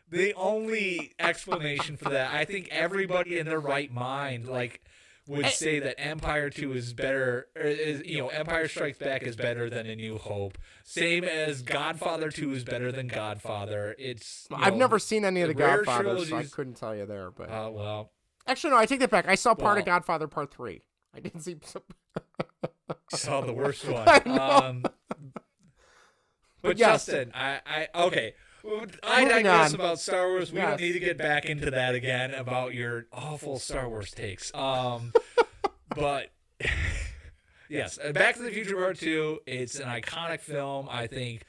the only explanation for that. I think everybody in their right mind, like, would say that Empire 2 is better, Empire Strikes Back is better than A New Hope. Same as Godfather 2 is better than Godfather. I've never seen any of the Godfathers, so I couldn't tell you there. But well, actually, no, I take that back. I saw part of Godfather Part 3. I didn't see. Saw the worst one. But yes. Justin, okay. I digress about Star Wars. We don't need to get back into that again about your awful Star Wars takes. But yes, Back to the Future Part 2. It's an iconic film. I think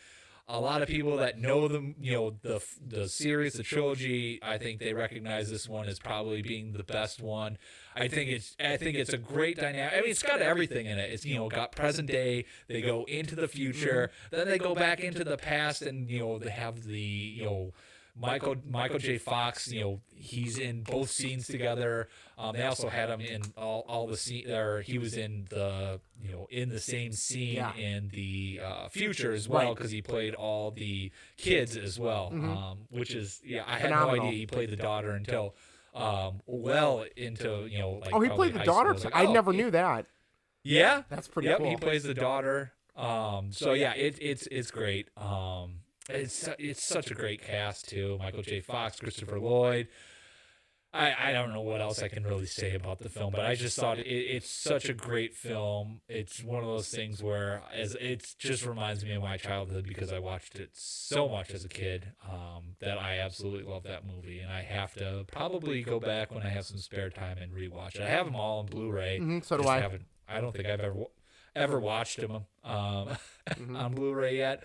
a lot of people that know the series, the trilogy, I think they recognize this one as probably being the best one. I think it's a great dynamic. I mean, it's got everything in it. It's got present day. They go into the future, then they go back into the past, and they have the Michael J. Fox, he's in both scenes together. They also had him in all the scene, or he was in the in the same scene in the future as well, because he played all the kids as well. Which is I had no idea he played the daughter until well into he played the daughter. I never knew that. Yeah, that's pretty cool. He plays the daughter. So yeah, it's great. It's such a great cast too. Michael J. Fox, Christopher Lloyd. I don't know what else I can really say about the film, but I just thought it's such a great film. It's one of those things where it just reminds me of my childhood, because I watched it so much as a kid, that I absolutely love that movie, and I have to probably go back when I have some spare time and rewatch it. I have them all on Blu-ray. So do I. I don't think I've ever watched them on Blu-ray yet.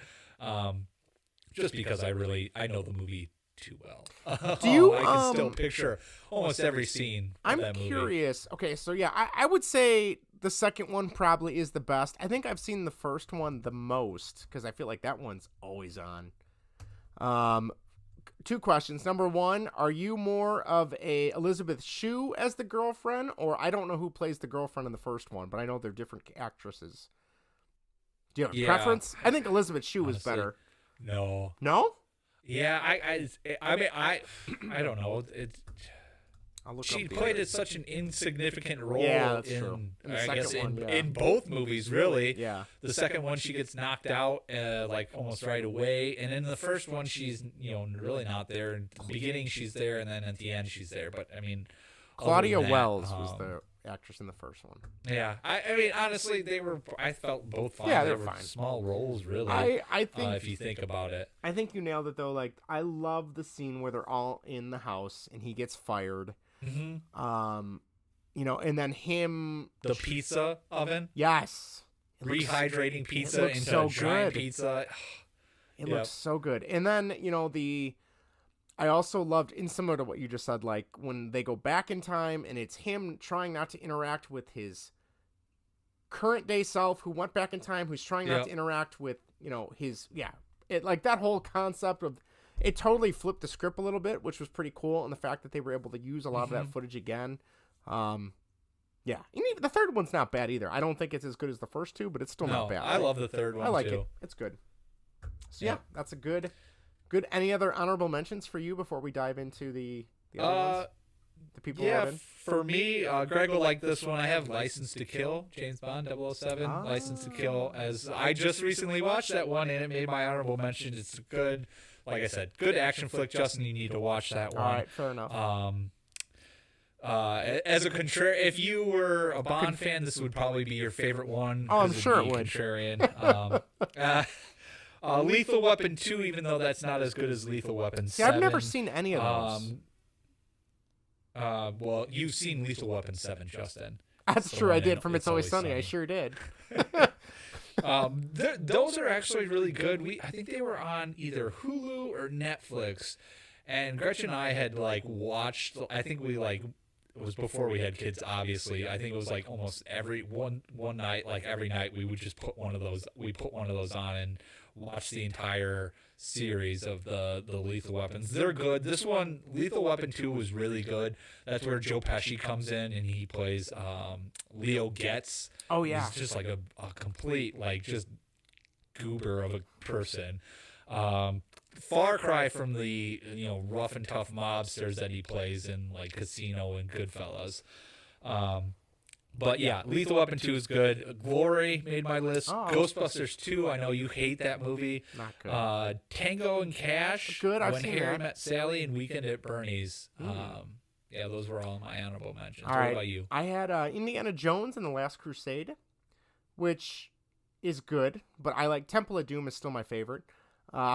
Just because I know the movie too well. Do you? I can still picture almost every scene of that movie. I'm curious. Okay, so yeah, I would say the second one probably is the best. I think I've seen the first one the most, because I feel like that one's always on. 2 questions. Number 1, are you more of a Elizabeth Shue as the girlfriend, or I don't know who plays the girlfriend in the first one, but I know they're different actresses. Do you have a preference? I think Elizabeth Shue is better. No. Yeah, I don't know. She played such an insignificant role. Yeah, that's in, true. In both movies, really. Yeah. The second one, she gets knocked out almost right away, and in the first one, she's really not there. In the beginning, she's there, and then at the end, she's there. But I mean, Claudia Wells was the actress in the first one. Yeah, I mean, honestly, I felt both fine. Yeah, they were were fine. Small roles, really. I think if you think about it, I think you nailed it though. Like, I love the scene where they're all in the house and he gets fired. And then him, the pizza oven. Yes, rehydrating pizza into a giant pizza. It looks so good. And then I also loved, in similar to what you just said, like when they go back in time and it's him trying not to interact with his current day self, who went back in time, who's trying not to interact with, his, like that whole concept of, it totally flipped the script a little bit, which was pretty cool. And the fact that they were able to use a lot of that footage again. And even the third one's not bad either. I don't think it's as good as the first 2, but it's still not bad. I love the third one. I like too. it. It's good. So that's a good. Any other honorable mentions for you before we dive into the other ones? The people. Yeah, for me, Greg will like this one. I have License to Kill, James Bond 007, License to Kill. As I just recently watched that one, and it made my honorable mention. It's a good, like I said, good action flick. Justin, you need to watch that one. All right, fair enough. As a if you were a Bond fan, this would probably be your favorite one. Oh, I'm sure it would. Contrarian. Lethal Weapon 2, even though that's not as good as Lethal Weapon 7. Yeah, I've never seen any of those. Well, you've seen Lethal Weapon 7, Justin. That's true. I did from It's Always Sunny. I sure did. Those are actually really good. I think they were on either Hulu or Netflix, and Gretchen and I had watched. I think we it was before we had kids, obviously. I think it was almost every one night, every night we would just put one of those. We put one of those on and watch the entire series of the Lethal Weapons. They're good. This one, Lethal Weapon 2, was really good. That's where Joe Pesci comes in and he plays Leo Getz. Oh yeah, he's just a complete just goober of a person. Far cry from the rough and tough mobsters that he plays in Casino and Goodfellas. But yeah, Lethal Weapon 2 is good. Glory made my list. Ghostbusters 2, I know you hate that movie. Not good. Tango and Cash. Good, I've When seen Harry that. Met Sally, and Weekend at Bernie's. Yeah, those were all my honorable mentions. All what right. about you? I had Indiana Jones and the Last Crusade, which is good, but I like Temple of Doom is still my favorite.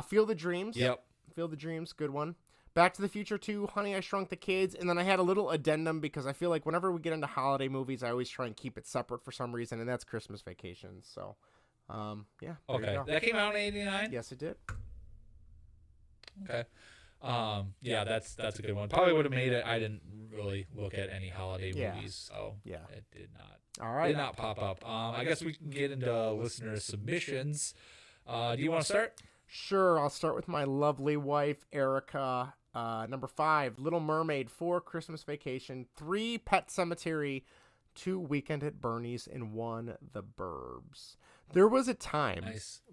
Field of Dreams. Yep. Field of Dreams, good one. Back to the Future 2, Honey, I Shrunk the Kids, and then I had a little addendum because I feel like whenever we get into holiday movies, I always try and keep it separate for some reason, and that's Christmas Vacation. So, yeah. Okay. That came out in 89? Yes, it did. Okay. Yeah, that's a good one. Probably would have made it. I didn't really look at any holiday movies, so it did not. All right. Did not pop up. I guess we can get into listener submissions. Do you want to start? Sure, I'll start with my lovely wife, Erica. Number 5, Little Mermaid. 4, Christmas Vacation. 3, Pet Cemetery. 2, Weekend at Bernie's. And 1, The Burbs. There was a time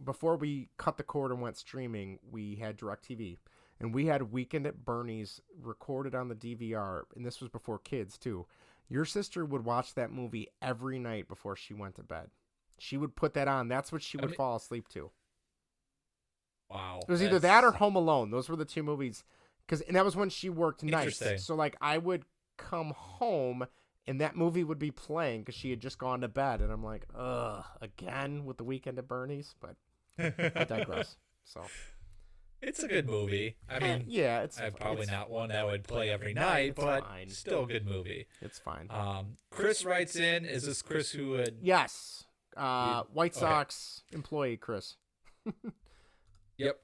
before we cut the cord and went streaming, we had DirecTV. And we had Weekend at Bernie's recorded on the DVR. And this was before kids, too. Your sister would watch that movie every night before she went to bed. She would put that on. That's what she would fall asleep to. Wow. It was either that or Home Alone. Those were the 2 movies. And that was when she worked nights. So, like, I would come home, and that movie would be playing because she had just gone to bed. And I'm like, ugh, again with the Weekend at Bernie's? But I digress. So it's a good movie. I mean, yeah, it's probably not one that I would play every night, but still a good movie. It's fine. Chris writes in. Is this Chris who would? Yes. White Sox employee Chris. Yep.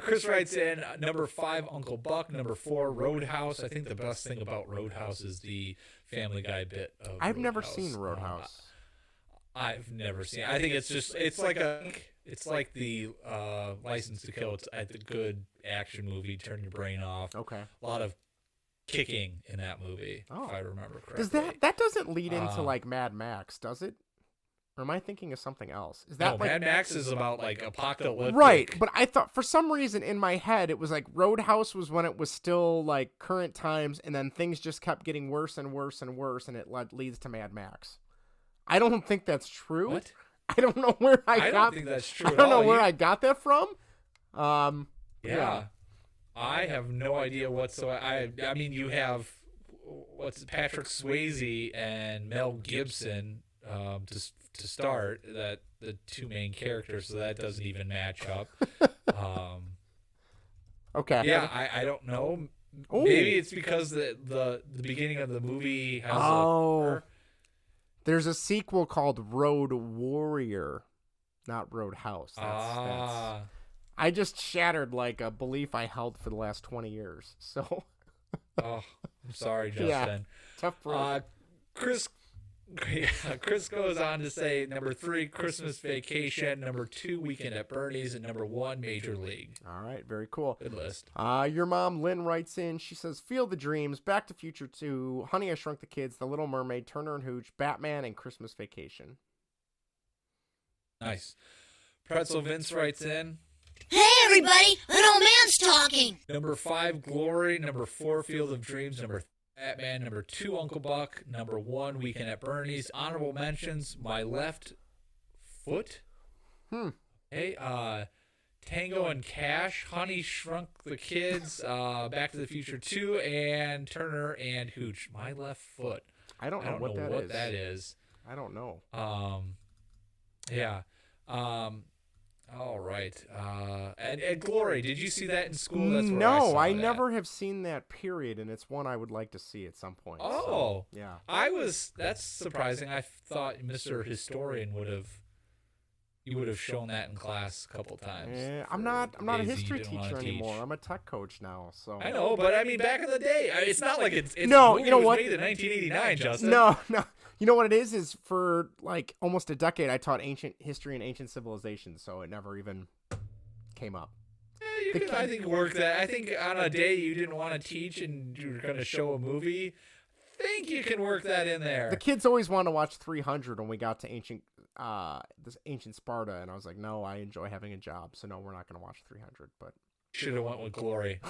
Chris writes in, number 5, Uncle Buck. Number 4, Roadhouse. I think the best thing about Roadhouse is the Family Guy bit of I've never seen Roadhouse. I've never seen. I think it's like the License to Kill. It's a good action movie. Turn your brain off. Okay. A lot of kicking in that movie, if I remember correctly. Does that doesn't lead into like Mad Max, does it? Or am I thinking of something else? Is that no, like Mad Max is about like apocalyptic? Right, but I thought for some reason in my head it was like Roadhouse was when it was still like current times, and then things just kept getting worse and worse and worse, and it leads to Mad Max. I don't think that's true. What? I don't know where I don't think that's true. I don't know where I got that from. Yeah. I have no idea whatsoever. I mean, you have Patrick Swayze and Mel Gibson to start, that the 2 main characters, so that doesn't even match up. Okay. Yeah, I don't know. Ooh. Maybe it's because the beginning of the movie has there's a sequel called Road Warrior, not Roadhouse. That's I just shattered like a belief I held for the last 20 years. So I'm sorry, Justin. Yeah, tough for Chris goes on to say number 3, Christmas Vacation, number 2, Weekend at Bernie's, and number 1, Major League. All right, very cool. Good list. Your mom, Lynn, writes in. She says, Field of Dreams, Back to Future 2, Honey, I Shrunk the Kids, The Little Mermaid, Turner and Hooch, Batman, and Christmas Vacation. Nice. Pretzel Vince writes in. Hey, everybody, an old man's talking. Number 5, Glory. Number 4, Field of Dreams. Number 3, Batman. Number 2, Uncle Buck. Number 1, Weekend at Bernie's. Honorable mentions, My Left Foot. Hey, Tango and Cash, Honey Shrunk the Kids, Back to the Future 2, and Turner and Hooch. My Left Foot. I don't know what that is. I don't know. Yeah. All right. And Glory, did you see that in school? That's where no, I that. never have seen that, period, and it's one I would like to see at some point. Oh. So, yeah. That's surprising. I thought Mr. Historian would have shown that in class a couple times. I'm not a history teacher anymore. I'm a tech coach now. So I know, but I mean, back in the day, it's not like it's no. You know what? Made in 1989, Justin. No. You know what it is for like almost a decade I taught ancient history and ancient civilizations, so it never even came up. You could, I think, work that. I think on a day you didn't want to teach and you were going to show a movie, I think you can work that in there. The kids always wanted to watch 300 when we got to ancient Sparta, and I was like, no, I enjoy having a job, so no, we're not going to watch 300. But should have went with Glory.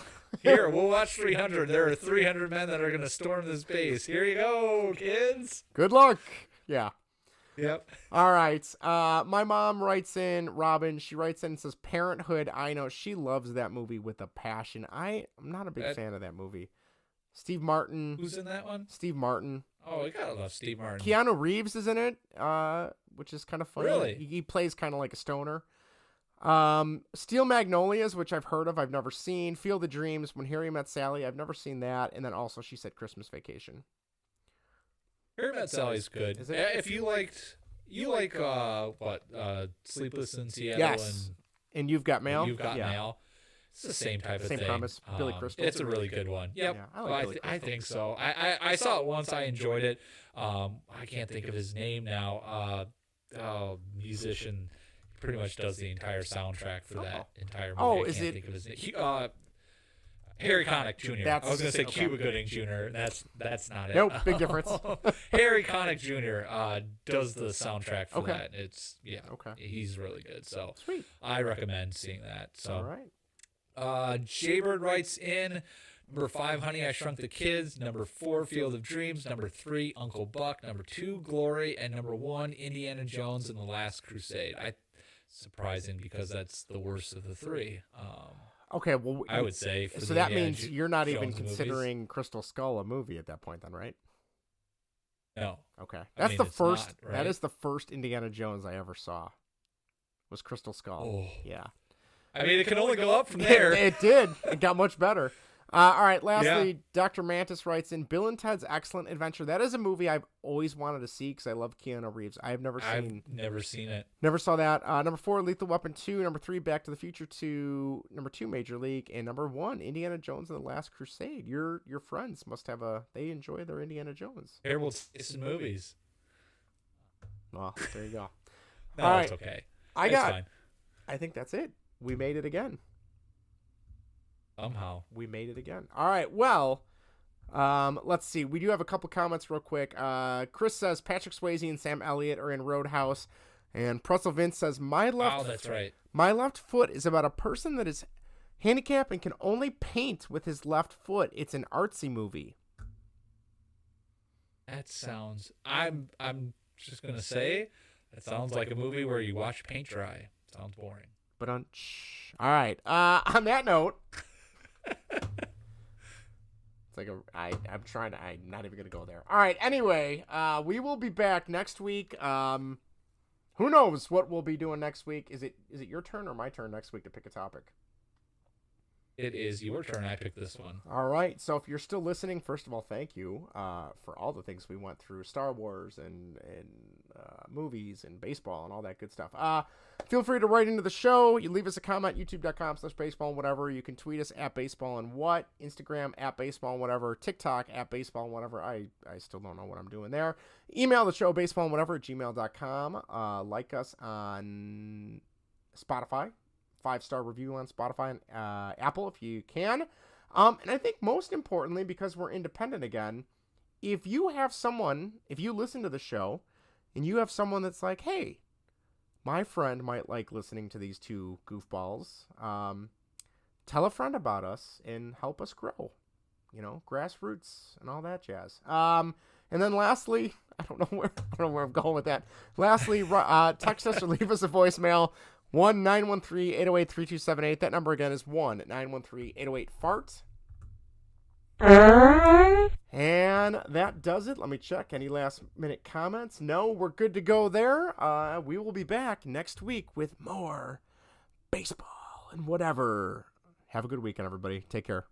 Here, we'll watch 300. There are 300 men that are going to storm this base. Here you go, kids. Good luck. Yeah. Yep. All right. My mom writes in, Robin, she writes in and says, Parenthood, I know. She loves that movie with a passion. I'm not a big fan of that movie. Steve Martin. Who's in that one? Steve Martin. Oh, you gotta love Steve Martin. Keanu Reeves is in it, which is kind of funny. Really? He plays kind of like a stoner. Steel Magnolias, which I've heard of, I've never seen. Field of Dreams, When Harry Met Sally, I've never seen that. And then also she said Christmas Vacation. Harry Met Sally's good. Is it? If you like Sleepless in Seattle. Yes. And You've Got Mail. You've Got Mail. It's the same type of thing. Same premise. Billy Crystal. It's a really good one. Yep. Yeah, I think so. I saw it once. I enjoyed it. I can't think of his name now. Musician. pretty much does the entire soundtrack for that entire movie. Oh, I is can't it- think of his name. Harry Connick Jr. I was going to say Cuba Gooding Jr. That's not it. Nope, big difference. Harry Connick Jr. Does the soundtrack for Okay. that. It's he's really good. So Sweet. I recommend seeing that. So All right. Jaybird writes in number 5, Honey, I Shrunk the Kids. Number 4, Field of Dreams. Number 3, Uncle Buck. Number 2, Glory. And number 1, Indiana Jones and the Last Crusade. Surprising because that's the worst of the 3. Okay, well, I would say. For so the that Indiana means you're not even Jones movies. considering Crystal Skull a movie at that point, then, right? No. Okay, I that's mean, the it's first. not, right? That is the first Indiana Jones I ever saw. Was Crystal Skull? Oh. Yeah. I mean, it can only go up from there. It did. It got much better. All right. Lastly, Dr. Mantis writes in Bill and Ted's Excellent Adventure. That is a movie I've always wanted to see because I love Keanu Reeves. I've never seen it. Never saw that. Number 4, Lethal Weapon 2. Number 3, Back to the Future 2. Number 2, Major League. And number 1, Indiana Jones and the Last Crusade. Your friends must have they enjoy their Indiana Jones. Terrible taste in movies. Well, there you go. No, All right. it's okay. I think that's it. We made it again. Somehow. We made it again. All right. Well, let's see. We do have a couple comments real quick. Chris says Patrick Swayze and Sam Elliott are in Roadhouse. And Pretzel Vince says, my left foot is about a person that is handicapped and can only paint with his left foot. It's an artsy movie. That sounds... I'm just going to say, that sounds like a movie where you watch paint dry. Sounds boring. But all right. On that note... It's like I'm not even gonna go there. All right. Anyway, we will be back next week. Who knows what we'll be doing next week? Is it your turn or my turn next week to pick a topic? It is your turn. I picked this one. All right. So if you're still listening, first of all, thank you for all the things we went through, Star Wars and movies and baseball and all that good stuff. Feel free to write into the show. You leave us a comment, youtube.com/baseball and whatever. You can tweet us at baseball and what, Instagram at baseball and whatever, TikTok at baseball and whatever. I still don't know what I'm doing there. Email the show baseball and whatever at gmail.com. Like us on Spotify. 5-star review on Spotify and Apple if you can. And I think most importantly, because we're independent again, if you listen to the show and you have someone that's like, hey, my friend might like listening to these two goofballs, tell a friend about us and help us grow. Grassroots and all that jazz. And then lastly, I don't know where I'm going with that. Lastly, text us or leave us a voicemail. 1-913-808-3278. That number again is 1-913-808-FART. And that does it. Let me check. Any last minute comments? No, we're good to go there. We will be back next week with more baseball and whatever. Have a good weekend, everybody. Take care.